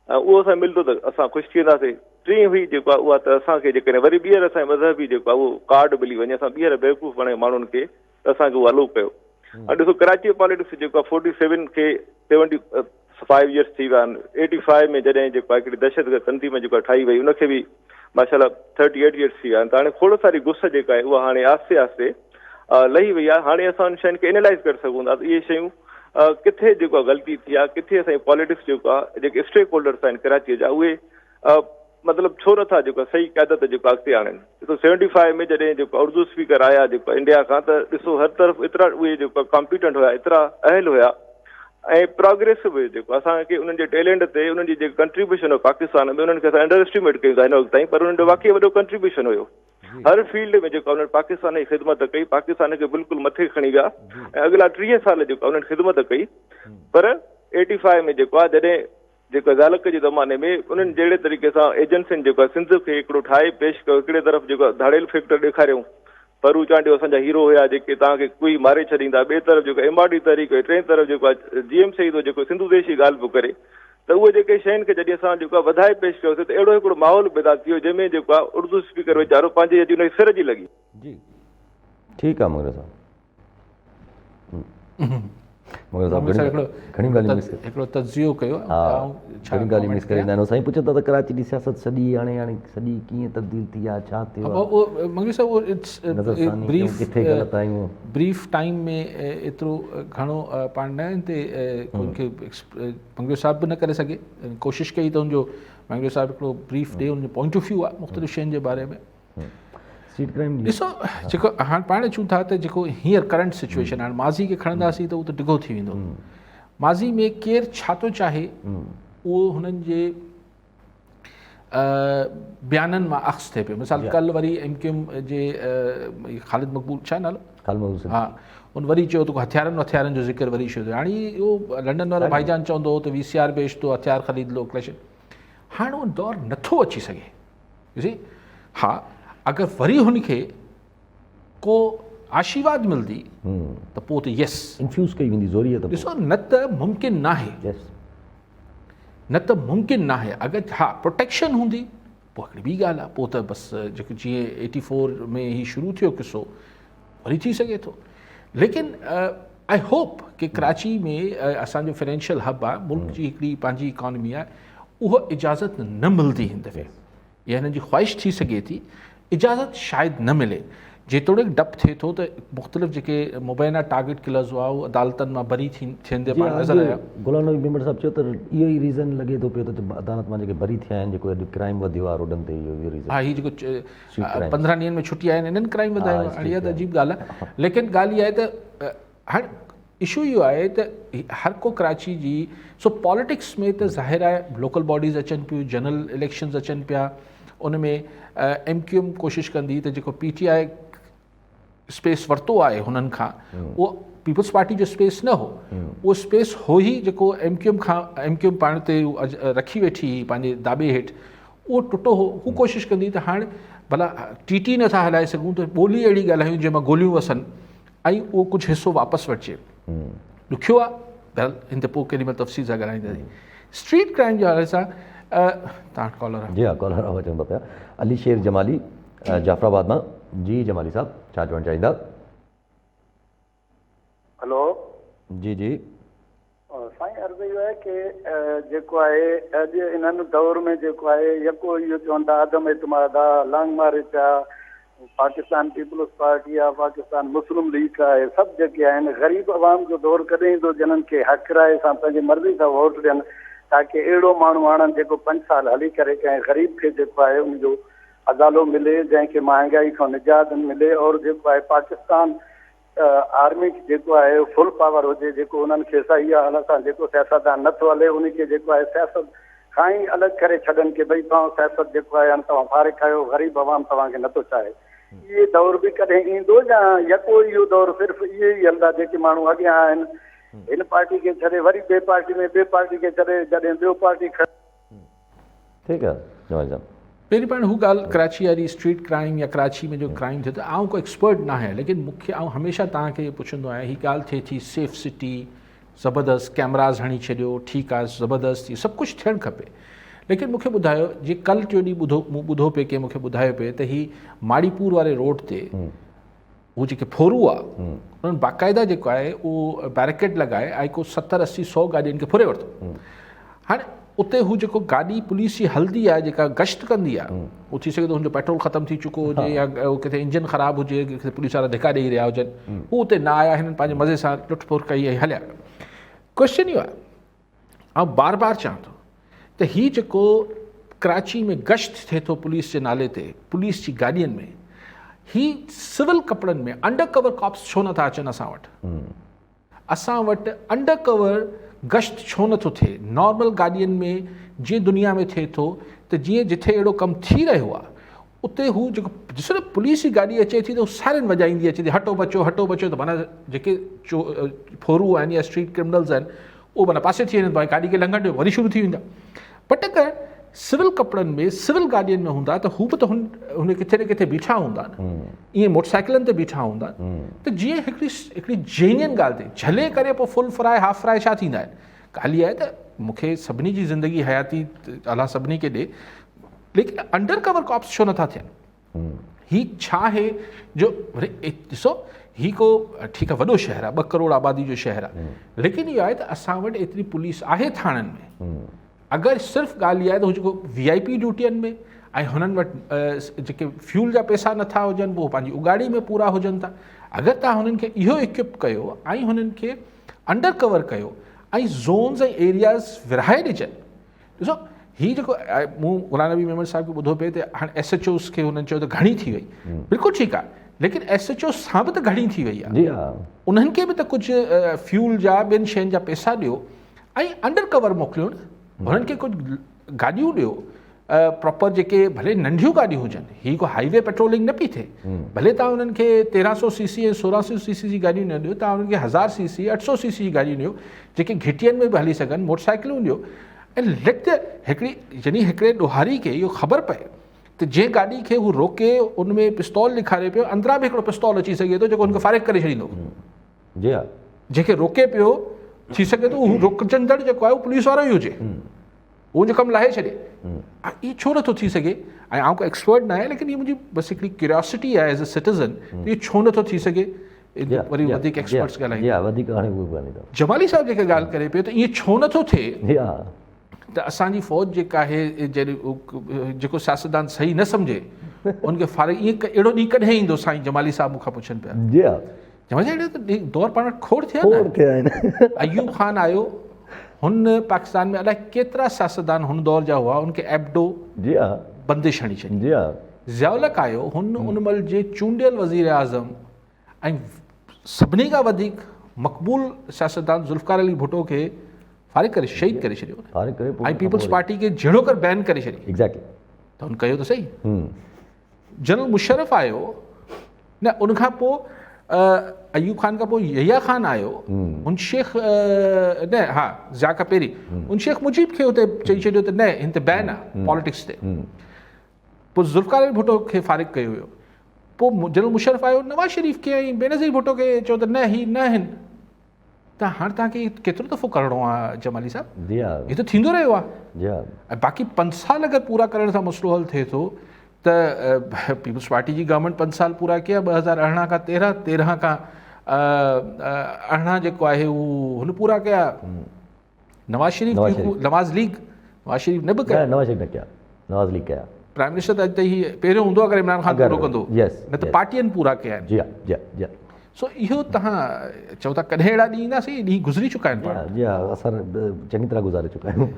Speaker 7: ऐं उहो असांखे मिलंदो त असां ख़ुशि थी वेंदासीं। टीं हुई जेको आहे उहा त असांखे जेकॾहिं वरी ॿीहर असांजे मज़हबी जेको आहे उहो कार्ड मिली वञे, असां ॿीहर बेवकूफ़ बणे माण्हुनि खे त असांखे उहो हलो पियो। ऐं ॾिसो कराची पॉलिटिक्स जेको आहे 47 खे 75 ईयर्स थी विया आहिनि। 85 में जॾहिं जेको आहे हिकिड़ी दहशतगर्द तंज़ीम जेको ठाही वई उनखे बि माशाल्लाह 38 ईयर्स थी विया आहिनि। त हाणे खोड़ सारी गुस जेका आहे उहा हाणे आहिस्ते आहिस्ते लही वई आहे। हाणे असां उन शयुनि खे एनालाइज़ करे सघूं था त इहे शयूं किथे जेको आहे ग़लती थी आहे, किथे असांजी पॉलिटिक्स जेको आहे जेके स्टेक होल्डर्स आहिनि कराचीअ जा उहे मतिलबु छो नथा जेको सही क़यादत जेको अॻिते आणनि। ॾिसो 75 में जॾहिं जेको उर्दू स्पीकर आया जेको इंडिया खां, त ॾिसो हर तरफ़ एतिरा उहे जेको कॉम्पिटेंट हुया, एतिरा अहल हुया ऐं प्रोग्रेसिव हुए। जेको असांखे उन्हनि जे टैलेंट ते उन्हनि जी जेको कंट्रीब्यूशन हो पाकिस्तान में, उन्हनि खे असां अंडर एस्टिमेट कयूं था हिन वक़्तु ताईं, पर उन्हनि जो वाक़ई वॾो कंट्रीब्यूशन हुयो। हर फील्ड में जेको उन्हनि पाकिस्तान जी ख़िदमत कई, पाकिस्तान खे बिल्कुलु मथे खणी विया ऐं अॻिला 30 साल जेको उन्हनि ख़िदमत कई। पर 85 में जेको आहे जॾहिं जेको ज़ालक जे ज़माने में उन्हनि जहिड़े तरीक़े सां एजेंसियुनि जेको आहे सिंध खे हिकिड़ो ठाहे पेश कयो, हिकिड़े तरफ़ जेको धाड़ेल फैक्टर ॾेखारियूं, परू चांडियो असांजा हीरो हुया जेके तव्हांखे कोई मारे छॾींदा, ॿिए तरफ़ जेको MRD तहरीक हुई, टे तरफ़ जेको आहे GM शहीद जेको सिंधु देश जी ॻाल्हि पियो करे, त उहे जेके शयुनि खे जॾहिं असां जेको आहे वधाए पेश कयोसीं त अहिड़ो हिकिड़ो माहौल पैदा थी वियो जंहिंमें जेको आहे उर्दू स्पीकर वीचारो पंहिंजे अॼु हुनजी सिर जी लॻी।
Speaker 1: जी ठीकु आहे मंगरियो साहब। घणी ॻाल्हियूं मिस
Speaker 2: हिकिड़ो तजियो कयो।
Speaker 1: घणी ॻाल्हियूं मिस करे ईंदा आहिनि। साईं पुछनि था त कराची जी सियासत सॼी हाणे सॼी कीअं तब्दील थी आहे, छा थियो आहे?
Speaker 2: मंगरी साहब ब्रीफ टाइम में एतिरो घणो पाण न हिन ते उनखे मंगरी साहब बि न करे सघे, कोशिशि कई त हुनजो मंगरी साहब हिकिड़ो ब्रीफ ॾे, हुनजो पॉइंट ऑफ व्यू आहे मुख़्तलिफ़ शयुनि जे बारे में। ॾिसो जेको हाणे पाण अचूं था त जेको हींअर करंट सिचुएशन आहे, माज़ी खे खणंदासीं त उहो त डिघो थी वेंदो। माज़ी में केरु छा थो चाहे उहो हुननि जे बयाननि मां अख़्ज़ थिए पियो। मिसाल कल्ह वरी MQM जे ख़ालिद मक़बूल छा नालो, हा, उन वरी चयो त हथियारनि जो ज़िक्र वरी छो थियो। हाणे उहो लंडन वारो भाईजान चवंदो हो त VCR बेचतो, हथियार ख़रीद लो, क्लैश। हाणे उहो दौरु नथो अची सघे। ॾिसी, हा, अगरि वरी हुनखे को आशीर्वाद मिलंदी त पोइ त यस
Speaker 1: इन्फ्यूज़ कई वेंदी ज़ोरीअ त।
Speaker 2: ॾिसो न त मुमकिन नाहे, न त मुमकिन नाहे। अगरि हा प्रोटेक्शन हूंदी पोइ हिकिड़ी ॿी ॻाल्हि आहे, पोइ त बसि जेको जीअं 84 में ही शुरू थियो किसो वरी थी सघे थो। लेकिन आई होप कि कराची में असांजो फाइनेंशियल हब आहे, मुल्क जी हिकिड़ी पंहिंजी इकॉनमी आहे, उहा इजाज़त न मिलंदी हिन दफ़े। इहा हिननि जी ख़्वाहिश थी सघे थी, इजाज़त शायदि न मिले। जेतोणीकि डपु थिए थो त मुख़्तलिफ़ जेके मुबैना टारगेट किलर्स हुआ उहे अदालतनि मां बरी थींदे पाण नज़र आया।
Speaker 1: गुलाम नबी मेंबर साहब चयो त इहो ई रीज़न लॻे थो पियो त अदालत मां जेके बरी थिया आहिनि, जेको अॼु क्राइम वधियो आहे रोडनि ते, इहो रीज़न।
Speaker 2: हा, हीअ जेको 15 ॾींहंनि में छुटी आहिनि इन्हनि क्राइम वधायो आहे। हाणे इहा त अजीब ॻाल्हि आहे। लेकिन ॻाल्हि इहा आहे त हाणे इशू इहो आहे त हर को कराची जी सो पॉलिटिक्स में त ज़ाहिर आहे लोकल बॉडीज़ अचनि पियूं, जनरल इलेक्शन्स अचनि पिया, उन में MQM कोशिशि कंदी त जेको PTI स्पेस वरितो आहे हुननि खां, उहो पीपल्स पार्टी जो स्पेस न हो, उहो स्पेस हो ई जेको MQM पाण ते रखी वेठी हुई पंहिंजे दाबे हेठि, उहो टुटो हो। हू कोशिशि कंदी त हाणे भला टीटी नथा हलाए सघूं त ॿोली अहिड़ी ॻाल्हायूं जंहिंमां गोलियूं वसनि ऐं उहो कुझु हिसो वापसि वठिजे। ॾुखियो आहे, बहरहाल हिन ते पोइ केॾी महिल तफ़सील सां ॻाल्हाईंदासीं। स्ट्रीट क्राइम जे हवाले सां तव्हां कॉलर
Speaker 1: जी हा, कॉलर आवाज़ चवंदा पिया अली शेर जमाली जाफ़राबाद मां। जी जमाली साहब, छा चवणु चाहींदा?
Speaker 3: हेलो
Speaker 1: जी जी।
Speaker 3: साईं, अर्ज़ु इहो आहे की जेको आहे अॼु इन्हनि दौर में जेको आहे यको इहो चवंदा आदम एतमाद आहे, लॉन्ग मार्च आहे, पाकिस्तान पीपल्स पार्टी आहे, पाकिस्तान मुस्लिम लीग आहे, सभु जेके आहिनि ग़रीब आवाम जो दौर कॾहिं ईंदो जिन्हनि खे हक़ राय सां पंहिंजी मर्ज़ी सां वोट ॾियनि, ताकी अहिड़ो माण्हू आणनि जेको 5 साल हली करे कंहिं ग़रीब खे जेको आहे उनजो अदालो मिले, जंहिंखे महांगाई खां निजात मिले, और जेको आहे पाकिस्तान आर्मी जेको आहे फुल पावर हुजे, जेको उन्हनि खे सही आहे हाल सां जेको सियासतदान नथो हले उनखे जेको आहे सियासत खां ई अलॻि करे छॾनि की भई तव्हां सियासत जेको आहे तव्हां फारिग आहियो, ग़रीब आवाम तव्हांखे नथो चाहे। इहे दौर बि कॾहिं ईंदो या यको इहो दौर सिर्फ़ु इहे ई हलंदा जेके माण्हू अॻियां आहिनि, हिन पार्टी खे छॾे वरी ॿिए पार्टी में, ॿिए पार्टी खे छॾे जॾहिं ॿियो पार्टी
Speaker 1: ठीकु आहे जमाली साहब।
Speaker 2: पहिरीं पाण हू ॻाल्हि कराची वारी स्ट्रीट क्राइम या कराची में जो क्राइम थिए थो, आउं को एक्सपर्ट न आहियां, लेकिन मूंखे आउं हमेशह तव्हांखे पुछंदो आहियां, हीअ ॻाल्हि थिए थी सेफ सिटी ज़बरदस्त कैमराज़ हणी छॾियो, ठीकु आहे ज़बरदस्त, इहो सभु कुझु थियणु खपे, लेकिन मूंखे ॿुधायो जीअं कल्ह टियों ॾींहुं मूं ॿुधो पिए के मूंखे ॿुधायो पिए त हीअ माड़ीपुर वारे रोड ते हू जेके फोरू आहे उन्हनि बाक़ाइदा जेको आहे उहो बैरिकेड लॻाए ऐं को 70-80-100 गाॾियुनि खे फुरे वरितो। हाणे उते हू जेको गाॾी पुलिस जी हलंदी आहे जेका गश्त कंदी आहे, उहो थी सघे थो हुनजो पेट्रोल ख़तमु थी चुको हुजे या किथे इंजन ख़राबु हुजे, किथे पुलिस वारा धिका ॾेई रहिया हुजनि, हू उते न आया, हिननि पंहिंजे मज़े सां लुटफुट कई ऐं हलिया। क्वेश्चन इहो आहे, आउं बार बार चवां थो त हीअ जेको कराची में गश्त थिए थो पुलिस जे नाले ते, पुलिस जी गाॾियुनि में, ही सिविल कपिड़नि में अंडर कवर कॉप्स छो नथा अचनि असां वटि? असां वटि अंडर कवर गश्त छो नथो थिए? नॉर्मल गाॾियुनि में जीअं दुनिया में थिए थो त जीअं जिथे अहिड़ो कमु थी रहियो आहे उते हू जेको ॾिसो न पुलिस जी गाॾी अचे थी त हू सायरन वॼाईंदी अचे थी, हटो बचो हटो बचो, त माना जेके फोरू आहिनि या स्ट्रीट क्रिमिनल्स आहिनि उहो माना पासे थी वञनि, भाई गाॾी खे लंघण ॾियो, वरी शुरू थी वेंदा। बट अगरि सिविल कपिड़नि में सिविल गाॾियुनि में हूंदा त हू बि त हुन किथे न किथे बीठा हूंदा न, ईअं मोटरसाइकिलनि ते बीठा हूंदा, त जीअं हिकिड़ी जेन्युइन ॻाल्हि ते झले करे पोइ फुल फ्राए हाफ फ्राए छा थींदा आहिनि? ॻाल्हि इहा आहे त मूंखे सभिनी जी ज़िंदगी हयाती अलाह सभिनी खे ॾे, लेकिन अंडर कवर कॉप्स छो नथा थियनि? हीअ छा आहे जो ॾिसो हीअ को ठीकु आहे वॾो शहर आहे, 2 करोड़ आबादी जो शहर आहे, लेकिन इहो आहे त असां वटि एतिरी पुलिस आहे थाणनि में। अगरि सिर्फ़ु ॻाल्हि इहा आहे त हू जेको VIP ड्यूटियुनि में ऐं हुननि वटि जेके फ्यूल जा पैसा नथा हुजनि, पोइ पंहिंजी उगाड़ी में पूरा हुजनि था, अगरि तव्हां हुननि खे इहो इक्विप कयो ऐं हुननि खे अंडर कवर कयो ऐं ज़ोन्स ऐं एरियाज़ विरहाए ॾिजनि। ॾिसो हीअ जेको मूं गुलाम नबी मेमन साहिब खे ॿुधो पिए त हाणे SHOs खे हुननि चयो त घणी थी वई, बिल्कुलु ठीकु आहे, लेकिन SHO सां बि त घणी थी वई आहे, उन्हनि खे बि त कुझु फ्यूल जा ॿियनि शयुनि जा पैसा ॾियो ऐं अंडर कवर मोकिलियो न, हुननि खे कुझु गाॾियूं ॾियो प्रॉपर, जेके भले नंढियूं गाॾियूं हुजनि, हीअ को हाईवे पेट्रोलिंग न पई थिए, भले तव्हां हुननि खे 1300 cc ऐं 1600 cc जी गाॾियूं न ॾियो, तव्हां हुननि खे 1000 cc 800 cc जी गाॾियूं ॾियो जेके घिटियुनि में बि हली सघनि, मोटरसाइकिलूं ॾियो, ऐं लेट त हिकिड़े ॾोहारी खे इहो ख़बर पए त जंहिं गाॾी खे हू रोके उन में पिस्तौल ॾेखारे पियो, अंदरां बि हिकिड़ो पिस्तौल अची सघे थो जेको हुनखे फारिग करे छॾींदो।
Speaker 1: जी हा,
Speaker 2: जंहिंखे रोके पियो थी सघे थो हू रोकजंदड़ जेको आहे उहो पुलिस वारो ई हुजे, उहो जो कमु लाहे छॾे, इहो छो नथो थी सघे? ऐं आउं को एक्सपर्ट न आहियां, लेकिन इहा मुंहिंजी बसि हिकिड़ी क्यूरियोसिटी आहे एज़ अ सिटीज़न, इहो छो नथो थी सघे? वरी वधीक एक्सपर्ट्स ॻाल्हाईंदा। जमाली साहिब जेके ॻाल्हि करे पियो त ईअं छो नथो थिए त असांजी फ़ौज जेका आहे जेको सियासतदान सही न सम्झे उनखे फारिग, ईअं अहिड़ो ॾींहुं कॾहिं ईंदो? साईं जमाली साहिब मूंखां पुछनि पिया, जमाली अहिड़ो त दौर पाण वटि खोड़ थिया न, अयूब खान आयो, हुन पाकिस्तान में अलाए केतिरा सियासतदान हुन दौर जा हुआ, उनखे एबडो बंदिश हणी छॾी, ज़ियाउलक आयो, हुन उन महिल जे चूंडियल वज़ीर आज़म ऐं सभिनी खां वधीक मक़बूल सियासतदान ज़ुल्फ़िकार अली भुट्टो खे फारिग करे शहीद करे छॾियो ऐं पीपल्स पार्टी खे जहिड़ो कर बैन करे छॾी।
Speaker 1: एग्ज़ैक्टली,
Speaker 2: त हुन कयो त सही। जनरल मुशर्रफ आयो न, उनखां पोइ अयूब खान खां पोइ यहिया खान आयो, हुन शेख न हा ज़िया खां पहिरीं हुन शेख मुजीब खे हुते चई छॾियो त न हिन ते बैन आहे पॉलिटिक्स ते। पोइ ज़ुल्फ़िकार भुट्टो खे फ़ारिग़ कयो हुयो, पोइ जनरल मुशर्रफ आयो नवाज़ शरीफ़ खे ऐं बेनज़ीर भुट्टो खे चयो त न ही न आहिनि। त हाणे तव्हांखे केतिरो दफ़ो करिणो आहे जमाली साहब?
Speaker 1: जी हा
Speaker 2: इहो त थींदो रहियो आहे।
Speaker 1: जी हा
Speaker 2: ऐं बाक़ी 5 साल अगरि पूरा करण सां मसइलो हल थिए थो त पीपल्स पार्टी जी गवर्नमेंट 5 साल पूरा कया 2018 खां 13 खां 18 जेको आहे उहो हुन पूरा कया। नवाज़ शरीफ़ नवाज़ शरीफ़ न बि कया,
Speaker 1: नवाज़ शरीफ़ न कया, नवाज़ लीग कया।
Speaker 2: प्राइम मिनिस्टर त अॼु ताईं हीअ पहिरियों हूंदो अगरि इमरान ख़ान पूरो कंदो, न त पार्टियुनि पूरा कया आहिनि।
Speaker 1: जी हा जी हा जी हा।
Speaker 2: सो इहो तव्हां चओ था कॾहिं अहिड़ा ॾींहं ईंदासीं, ॾींहं गुज़री चुका आहिनि पाण।
Speaker 1: जी हा असां चङी तरह गुज़ारे चुका आहियूं।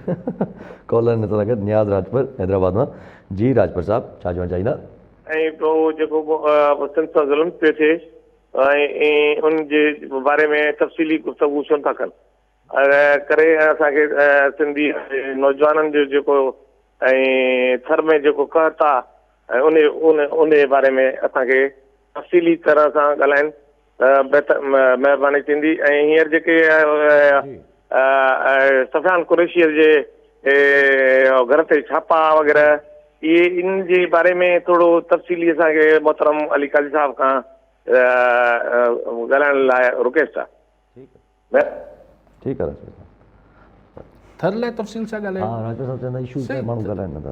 Speaker 1: कॉलर नथो लॻे नियाज़ राजपुर हैदराबाद मां। जी राजपुर साहब छा चवणु चाहींदा?
Speaker 8: ऐं पोइ जेको सिंध सां ज़ुल्म पियो थिए ऐं उनजे बारे में तफ़सीली गुफ़्तगू छो था कनि करे असांखे सिंधी नौजवाननि जो जेको ऐं थर में जेको कहर था ऐं उन बारे में असांखे तफ़सीली तरह सां ॻाल्हाइनि बहितर महिरबानी थींदी। ऐं हींअर जेके सफ़ियान कुरैशीअ जे घर ते छापा वग़ैरह इहे इन जे बारे में थोरो तफ़सीली असांखे मोहतरम अली काज़ी साहब खां ॻाल्हाइण लाइ रिक्वेस्ट आहे।
Speaker 1: ठीकु आहे राजपुर साहब।
Speaker 2: थर लाइ तफ़सील सां ॻाल्हायो।
Speaker 1: हा राजपुर साहब चवंदा इशू ते माण्हू ॻाल्हाइनि नथा।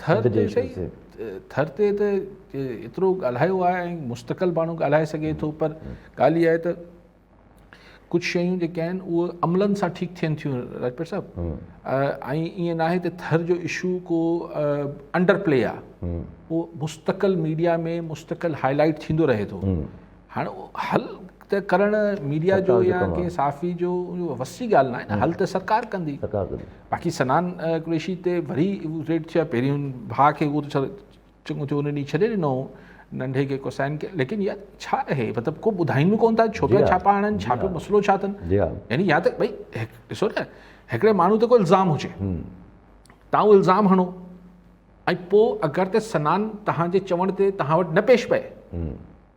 Speaker 2: थर ते सही, थर ते त एतिरो ॻाल्हायो आहे ऐं मुस्तक़िल माण्हू ॻाल्हाए सघे थो, पर ॻाल्हि इहा आहे त कुझु शयूं जेके आहिनि उहे अमलनि सां ठीकु थियनि थियूं राजपुर साहब। ऐं ईअं न आहे त थर जो इशू को अंडर प्ले आहे, उहो मुस्तक़िल मीडिया में मुस्तक़िल हाईलाइट थींदो रहे थो। हाणे हल त करणु मीडिया जो या कंहिं साफ़ी जो वसी ॻाल्हि न आहे न, हल त सरकार कंदी। बाक़ी सनान कुरैशी ते वरी रेड थिया, पहिरियों भाउ खे उहो त चङो थियो उन ॾींहुं छॾे ॾिनो नंढे खे कुसैन खे, लेकिन इहा छा आहे मतिलबु को ॿुधाइनि बि कोन था छो पिया छापा आणनि, छा पियो मसइलो छा अथनि। यानी या त भई ॾिसो न हिकिड़े माण्हू ते को इल्ज़ाम हुजे, तव्हां उहो इल्ज़ाम हणो ऐं पोइ अगरि त सनान तव्हांजे चवण ते तव्हां वटि न पेश पए,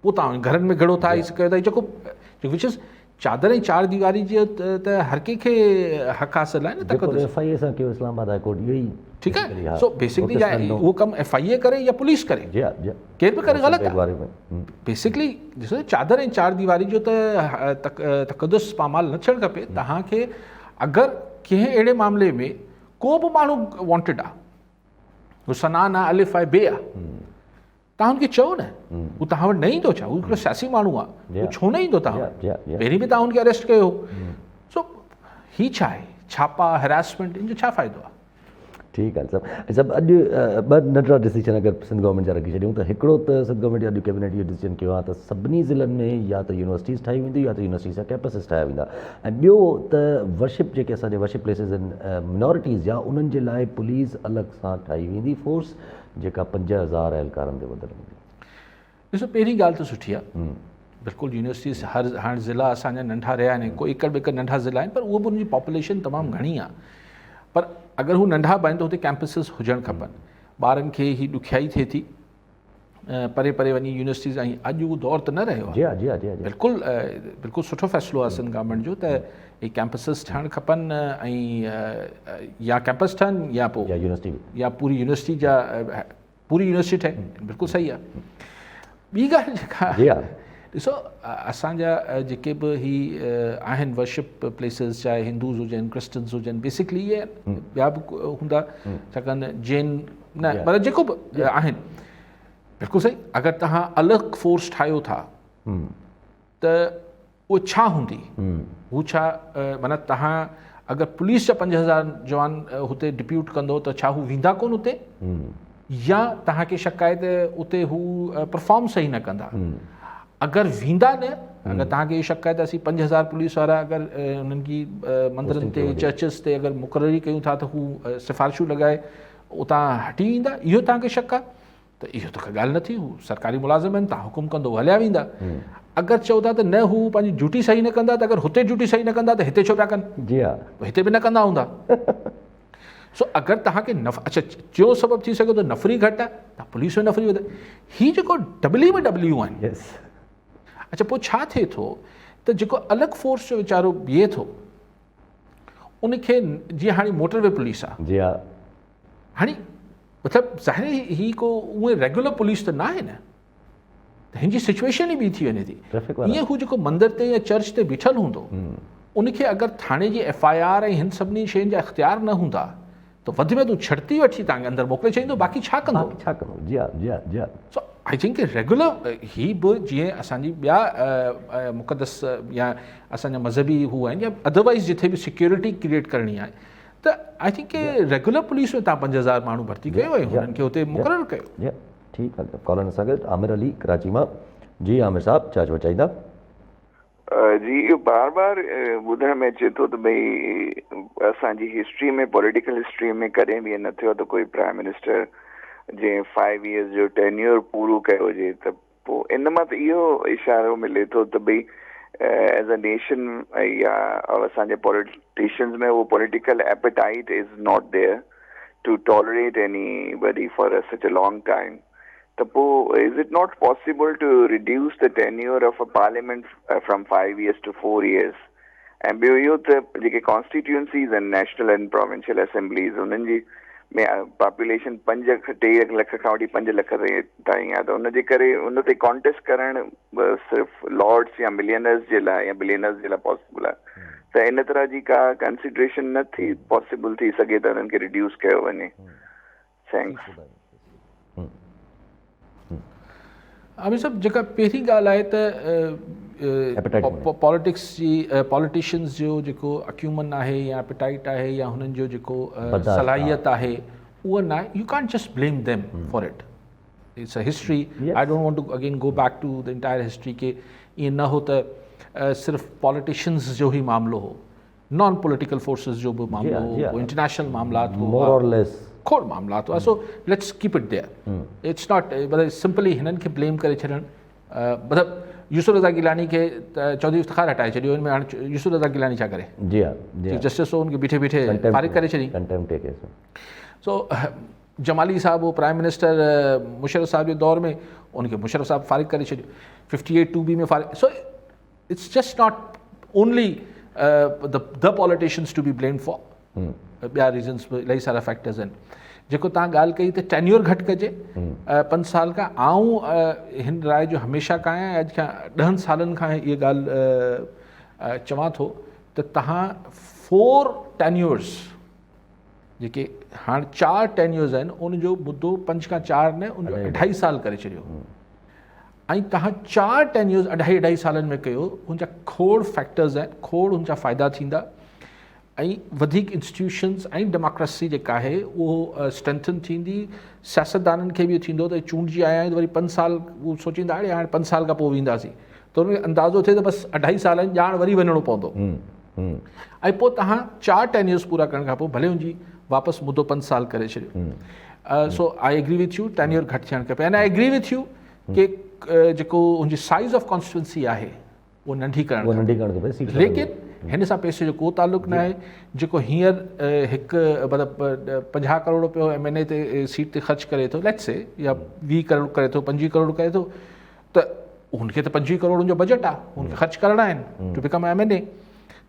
Speaker 2: पोइ तव्हां घरनि में घड़ो था कयो था। जेको विच इज़ चादर ऐं चार दीवारी जो त हर कंहिंखे हक़ हासिल आहे न।
Speaker 1: FIA सां कयो इस्लामाबाद हाई कोर्ट इहो ई
Speaker 2: ठीकु आहे। सो बेसिकली उहो कमु FIA करे या पुलिस करे, केर बि करे ग़लति आहे। बेसिकली ॾिसो चादर ऐं चार दीवारी जो त तक़दुस पामाल न थियणु खपे। तव्हांखे अगरि कंहिं अहिड़े मामले में को बि माण्हू वॉन्टेड आहे, उहो सनान आहे, अलिफ आहे, बे आहे, तव्हां हुनखे चओ न, उहो तव्हां वटि न ईंदो छा? उहो हिकिड़ो सियासी माण्हू आहे, उहो छो न ईंदो तव्हां वटि? पहिरीं बि तव्हां हुनखे अरेस्ट कयो। सो ही छा आहे छापा हैरासमेंट, इन जो छा फ़ाइदो आहे?
Speaker 1: ठीकु आहे सभु सभु अॼु ॿ नंढड़ा डिसीजन अगरि सिंध गवर्नमेंट जा रखी छॾियूं त हिकिड़ो त सिंध गवर्नमेंट अॼु कैबिनेट इहो डिसीजन कयो आहे त सभिनी ज़िलनि में या त यूनिवर्सिटीज़ ठाही वेंदी या त यूनिवर्सिटीज़ जा कैंपसिस ठाहिया वेंदा। ऐं ॿियो त वर्शिप जेके असांजे वर्शिप प्लेसिस आहिनि मिनोरिटीज़ जा, उन्हनि जे लाइ पुलिस अलॻि सां ठाही वेंदी फोर्स जेका 5000 एहलकारनि ते ॿधल हूंदी।
Speaker 2: ॾिसो पहिरीं ॻाल्हि त सुठी आहे, बिल्कुलु यूनिवर्सिटीज़ हर हाणे ज़िला असांजा नंढा रहिया आहिनि, को एकड़ ॿेकड़ नंढा ज़िला आहिनि, पर उहो बि उनजी पॉपुलेशन तमामु घणी आहे। पर अगरि हू नंढा बि आहिनि त हुते कैंपसिस हुजणु खपनि। ॿारनि खे ही ॾुखियाई थिए थी परे परे वञी यूनिवर्सिटीज़, ऐं अॼु उहो दौर त न रहियो आहे। बिल्कुलु सुठो फ़ैसिलो आहे सिंध गवर्नमेंट जो त ही कैंपसिस ठहणु खपनि ऐं या कैंपस ठहनि या पोइ या पूरी यूनिवर्सिटी जा पूरी यूनिवर्सिटी ठहे, बिल्कुलु सही आहे। ॿी ॻाल्हि जेका ॾिसो असांजा जेके बि ही आहिनि वर्शिप प्लेसिस, चाहे हिंदूज़ हुजनि क्रिश्चन्स हुजनि, बेसिकली इहे ॿिया बि हूंदा छाकाणि जैन न, पर जेको बि आहिनि बिल्कुलु सही। अगरि तव्हां अलॻि फोर्स ठाहियो था त उहो छा हूंदी, हू छा माना तव्हां अगरि पुलिस जा 5000 जवान हुते डिप्यूट कंदो त छा हू वेंदा कोन हुते, या तव्हांखे शक आहे त उते हू परफॉर्म सही न कंदा? अगरि वेंदा न, अगरि तव्हांखे शक आहे त असीं 5000 पुलिस वारा अगरि उन्हनि जी मंदरनि ते चर्चिस ते अगरि मुक़ररी कयूं था त हू सिफ़ारिशूं लॻाए उतां हटी वेंदा, इहो तव्हांखे शक आहे त इहो त का ॻाल्हि न थी। हू सरकारी मुलाज़िम आहिनि, तव्हां हुकुम कंदो हलिया वेंदा। अगरि चओ था त न हू पंहिंजी ड्यूटी सही न कंदा, त अगरि हुते ड्यूटी सही न कंदा त हिते छो पिया कनि? हिते बि न कंदा हूंदा। सो अगरि तव्हांखे अच्छा जो सबबु थी सघे थो नफ़री घटि आहे, तव्हां पुलिस में नफ़री वधाए। हीअ जेको W आहिनि, अच्छा पोइ छा थिए थो त जेको अलॻि फोर्स जो वीचारो बीहे थो उनखे, जीअं हाणे मोटरवे पुलिस आहे, हाणे मतिलबु ज़ाहिर ही को उहे रेगुलर पुलिस त न आहे न, त हिन जी सिचुएशन ई ॿी थी वञे थी।
Speaker 1: ट्रैफिक वारा
Speaker 2: ईअं हू जेको मंदर ते या चर्च ते बीठल हूंदो उनखे अगरि थाणे जी FIR ऐं हिन सभिनी शयुनि जा इख़्तियार न हूंदा त वधि में वधि छड़ती वठी तव्हांखे अंदरि मोकिले छॾींदो, बाक़ी छा कंदो?
Speaker 1: छा कंदो? जी हा जी हा जी हा।
Speaker 2: सो आई थिंक रेगुलर ही बि जीअं असांजी ॿिया मुक़दस या असांजा मज़हबी हू आहिनि या अदरवाइज़ जिथे बि सिक्योरिटी क्रिएट करणी आहे त आई थिंक रेगुलर पुलिस में तव्हां 5000 माण्हू भर्ती कयो ऐं हुननि खे हुते मुक़ररु कयो।
Speaker 1: ठीकु आहे। कॉलर सां गॾु आमिर अली कराची मां। जी आमिर साहब छा चवणु चाहींदा?
Speaker 9: जी इहो बार बार ॿुधण में अचे थो त भई असांजी हिस्ट्री में पॉलिटिकल हिस्ट्री में कॾहिं बि न थियो त कोई प्राइम मिनिस्टर जंहिं 5 years जो टेन्योर पूरो कयो हुजे, त पोइ इन मां त इहो इशारो मिले थो त भई एज अ नेशन या असांजे पॉलिटिशियंस में वो political appetite is not there to tolerate anybody for such a long time. त पोइ is it not possible to reduce the tenure of a parliament from 5 years to 4 years? ऐं ॿियो इहो त जेके कॉन्स्टिट्यूंसीज़ आहिनि नेशनल एंड प्रोविंशियल असेंबलीज़ उन्हनि जी में पॉपुलेशन 3 लख खां वठी 5 लख ताईं आहे, त उनजे करे उन ते कॉन्टेस्ट करणु सिर्फ़ु लॉर्ड्स या मिलियनर्स जे लाइ या बिलियनर्स जे लाइ पॉसिबल आहे। त इन तरह जी का कंसिडरेशन न थी पॉसिबल थी सघे त उन्हनि खे रिड्यूस कयो वञे? थैंक्स।
Speaker 2: आमिर साहब जेका पहिरीं ॻाल्हि आहे त पॉलिटिशियंस जो जेको अक्यूमन आहे या एपेटाइट आहे या हुननि जो जेको सलाहियत आहे उहा न आहे। You can't just blame them for it, it's a history. I don't want to again go back to the entire history के ईअं न हो त सिर्फ़ु पॉलिटिशियंस जो ई मामिलो हो, नॉन पॉलिटिकल फोर्सेस जो बि मामिलो हो, इंटरनेशनल मामलात हो, खोड़ मामलात हुआ। So let's keep it there. It's not मतिलबु सिंपली हिननि खे ब्लेम करे छॾणु, मतिलबु यूसुफ रज़ा गिलानी खे चौधरी इफ्तिखार हटाए छॾियो, हिन में हाणे यूसुफ रज़ा गिलानी छा करे?
Speaker 1: जी हा जी
Speaker 2: जस्टिस हो उनखे बीठे बीठे फारिग करे छॾी। सो जमाली साहब वो प्राइम मिनिस्टर मुशर्रफ साहब जे दौर में उनखे मुशर्रफ साहब फारिग करे छॾियो, 58 2B में फारिग। So it's just not only the politicians to be blamed for, ॿिया रीज़न्स बि इलाही सारा फैक्टर्स आहिनि। जेको तव्हां ॻाल्हि कई त टेन्योर घटि कजे 5 साल खां, आऊं हिन राय जो हमेशह खां आहियां, अॼु खां 10 सालनि खां इहा ॻाल्हि चवां थो त तव्हां 4 टेन्योर्स जेके हाणे 4 टेन्योर्स आहिनि उनजो मुद्दो 5 खां 4 न उनजो 2.5 साल करे छॾियो, ऐं तव्हां 4 टेन्योर्स 2.5 सालनि में कयो। हुनजा खोड़ फैक्टर्स आहिनि, खोड़ हुनजा फ़ाइदा थींदा ऐं वधीक इंस्टीट्यूशन्स ऐं डेमोक्रेसी जेका आहे उहो स्ट्रेंथन थींदी। सियासतदाननि खे बि थींदो त चूंडिजी आया आहियूं त वरी 5 साल उहो सोचींदा हाणे 5 साल खां पोइ वेंदासीं, त उनखे अंदाज़ो थिए त बसि 2.5 सालनि ॼाण वरी वञिणो पवंदो। ऐं पोइ तव्हां 4 टेन्योर्स पूरा करण खां पोइ भले हुनजी वापसि मुद्दो 5 साल करे छॾियो। So I agree with you, tenure घटि थियणु खपे। And I agree with you कि जेको हुनजी साइज़ ऑफ कॉन्स्टिट्यूंसी आहे उहो नंढी करणु खपे, लेकिन हिन सां पैसे जो को ताल्लुक़ न आहे। जेको हींअर हिकु मतिलबु 50 करोड़ रुपयो MNA ते सीट ते ख़र्चु करे थो, लेट्स से, या 20 करोड़ करे थो, 25 करोड़ करे थो, त हुनखे त 25 करोड़ जो बजट आहे, हुनखे ख़र्चु करणा आहिनि टू बिकम MNA।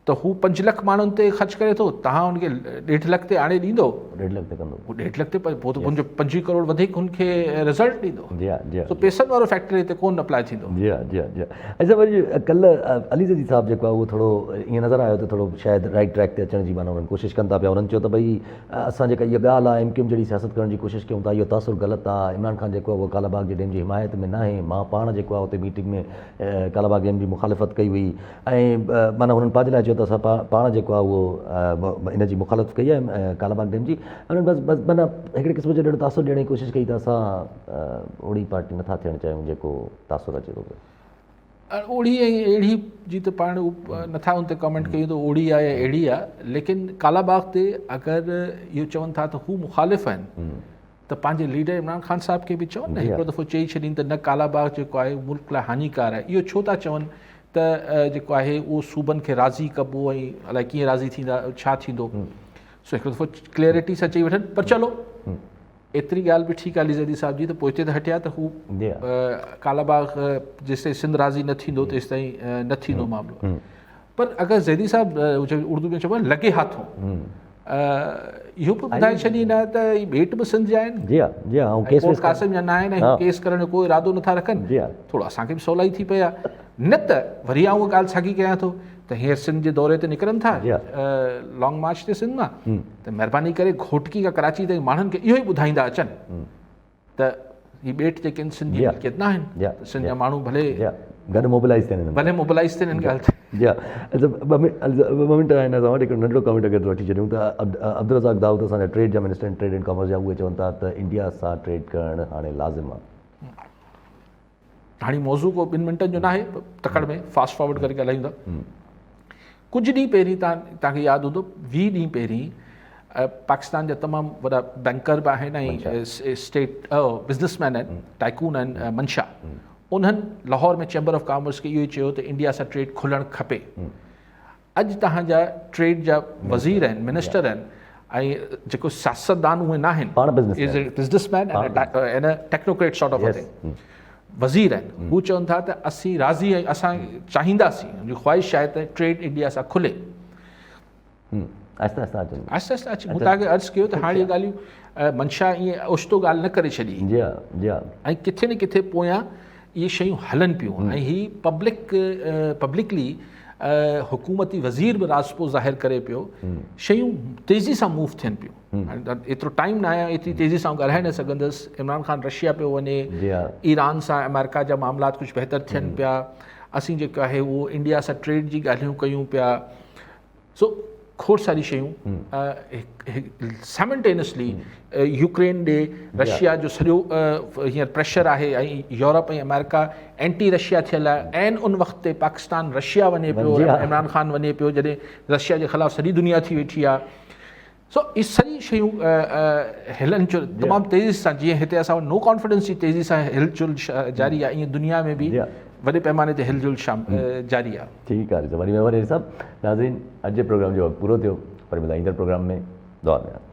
Speaker 2: त हू 5 लख माण्हुनि ते ख़र्चु करे थो, तव्हां हुनखे 1.5 लख ते आणे ॾींदो, 1.5 लख ते कंदो, 1.5 लख ते पोइ त हुनजो 25 करोड़ वधीक हुनखे रिज़ल्ट ॾींदो। जी हा जी हा। सो पैसनि वारो फैक्टर हिते कोन अप्लाई थींदो। जी हा जी हा जी हा। अच्छा वरी कल्ह अली ज़ैदी साहब जेको आहे उहो थोरो ईअं नज़र आयो त थोरो शायदि राइट ट्रैक ते अचण जी माना उन्हनि कोशिशि कनि था पिया। उन्हनि चयो त भई असां जेका इहा ॻाल्हि आहे MQM जहिड़ी सियासत करण जी कोशिशि कयूं था, इहो तासुर ग़लति आहे। इमरान ख़ान जेको आहे उहो कालाबाग जे डैम जी हिमायत में न आहे। मां पाण जेको आहे उते मीटिंग में कालाबाग डैम जी मुखालिफ़त कई हुई ऐं माना हुननि पंहिंजे लाइ चयो त असां पाण जेको आहे उहो इन जी मुखालफ़त कई आहे कालाबाग डैम जी। उन्हनि बसि माना हिकिड़े क़िस्म जो ॾियणु तासुर ॾियण जी कोशिशि कई त असां ओड़ी पार्टी नथा थियणु चाहियूं जेको तासुर अचे थो पियो। ओड़ी ऐं अहिड़ी जी त पाण नथा उन ते कमेंट कयूं त ओड़ी आहे या अहिड़ी आहे, लेकिन कालाबाग ते अगरि इहो चवनि था त हू मुखालिफ़ आहिनि त पंहिंजे लीडर इमरान ख़ान साहब खे बि चवनि न, हिकिड़ो दफ़ो चई छॾीनि त न कालाबाग जेको आहे मुल्क लाइ हानिकार आहे। इहो छो था चवनि त जेको आहे उहो सूबनि खे राज़ी कबो ऐं अलाए कीअं राज़ी थींदा, छा थींदो। सो हिकिड़ो दफ़ो क्लैरिटी सां चई वठनि। पर चलो एतिरी ॻाल्हि बि ठीकु आहे अली ज़ैदी साहब जी, त पोइ हिते त हटिया त हू कालाबाग जेसिताईं सिंध राज़ी न थींदो तेसिताईं न थींदो मामिलो। पर अगरि ज़ैदी साहब उर्दू में चइबो आहे लॻे हाथों, इहो बि ॿुधाए छॾींदा त ही भेट बि सिंध जा आहिनि
Speaker 1: जी हाँ, ऐं केस
Speaker 2: कोर्ट कासिम जा न आहिनि ऐं केस करण जो कोई इरादो नथा रखनि
Speaker 1: जी हाँ।
Speaker 2: थोरो असांखे बि सवलाई थी पई आहे न त वरी आउं उहा ॻाल्हि साॻी कयां थो त हींअर सिंध जे दौरे ते निकिरनि था
Speaker 1: जी हाँ।
Speaker 2: लॉन्ग मार्च ते सिंध मां त महिरबानी करे घोटकी खां कराची ताईं माण्हुनि खे इहो ई ॿुधाईंदा अचनि त ही ॿेट जेके आहिनि सिंध जी
Speaker 1: जी हाँ।
Speaker 2: मिल्कियत न आहिनि
Speaker 1: जी हाँ।
Speaker 2: त सिंध जा माण्हू भले
Speaker 1: जी हाँ, गॾु मोबिलाइज़ थियनि हिननि
Speaker 2: भले मोबिलाइज़ थियनि हिन ॻाल्हि ते
Speaker 1: जी हा ॿ मिंट हिन सां वटि हिकिड़ो नंढिड़ो कमेंट अगरि वठी छॾियूं त अब्दुल रज़ाक दाऊद असांजा ट्रेड जा मिनिस्टर आहिनि ट्रेड एंड कॉमर्स जा उहे चवनि था त इंडिया सां ट्रेड करणु हाणे लाज़िम आहे
Speaker 2: हाणे मौज़ू को 2 मिंटनि जो न आहे तकड़ में फास्ट फॉरवर्ड करे ॻाल्हायूं था कुझु ॾींहं पहिरीं तव्हांखे यादि हूंदो 20 ॾींहं पहिरीं पाकिस्तान जा तमामु वॾा बैंकर बि आहिनि ऐं स्टेट बिज़नेसमैन आहिनि टाइकून आहिनि मंशा उन्हनि लाहौर में चैम्बर ऑफ कॉमर्स खे इहो ई चयो त इंडिया सां ट्रेड खुलणु खपे अॼु तव्हांजा ट्रेड जा वज़ीर आहिनि मिनिस्टर आहिनि ऐं जेको सियासतदान उहे न आहिनि businessman and technocrat sort of thing वज़ीर आहिनि हू चवनि था त असीं राज़ी ऐं असां चाहींदासीं मुंहिंजी ख़्वाहिश आहे त ट्रेड इंडिया सां खुले
Speaker 1: आहिस्ते आहिस्ते अचनि
Speaker 2: आहिस्ते आहिस्ते अची मूं तव्हांखे अर्ज़ु कयो त हाणे इहे ॻाल्हियूं मंशा ईअं ओचितो ॻाल्हि न करे छॾी
Speaker 1: जी हा जी हा
Speaker 2: ऐं किथे न किथे पोयां इहे शयूं हलनि पियूं ऐं ही पब्लिकली हुकूमती वज़ीर बि राज़पो ज़ाहिर करे पियो शयूं तेज़ी सां मूव थियनि पियूं एतिरो टाइम न आहे एतिरी तेज़ी सां ॻाल्हाए न सघंदुसि इमरान ख़ान रशिया पियो वञे ईरान सां अमेरिका जा मामलात कुझु बहितर थियनि पिया असीं जेको आहे उहो इंडिया सां ट्रेड जी ॻाल्हियूं कयूं पिया सो खोड़ सारी शयूं साइमल्टेनियसली यूक्रेन ॾे रशिया जो सॼो हींअर प्रेशर आहे ऐं यूरोप ऐं अमेरिका एंटी रशिया थियल आहे ऐं उन वक़्त ते पाकिस्तान रशिया वञे पियो इमरान ख़ान वञे पियो जॾहिं रशिया जे ख़िलाफ़ु सॼी दुनिया थी वेठी आहे सो इहे सॼी शयूं हिलनि चुल तमामु तेज़ी सां जीअं हिते असां वटि नो कॉन्फिडेंस जी तेज़ी सां हिलचुल जारी आहे ईअं दुनिया में बि वॾे पैमाने ते हिलजुल जारी आहे
Speaker 1: ठीकु आहे वरी महिरबानी साहब नाज़रीन अॼु जे प्रोग्राम जो वक़्तु पूरो थियो पर ईंदड़ प्रोग्राम में दुआ में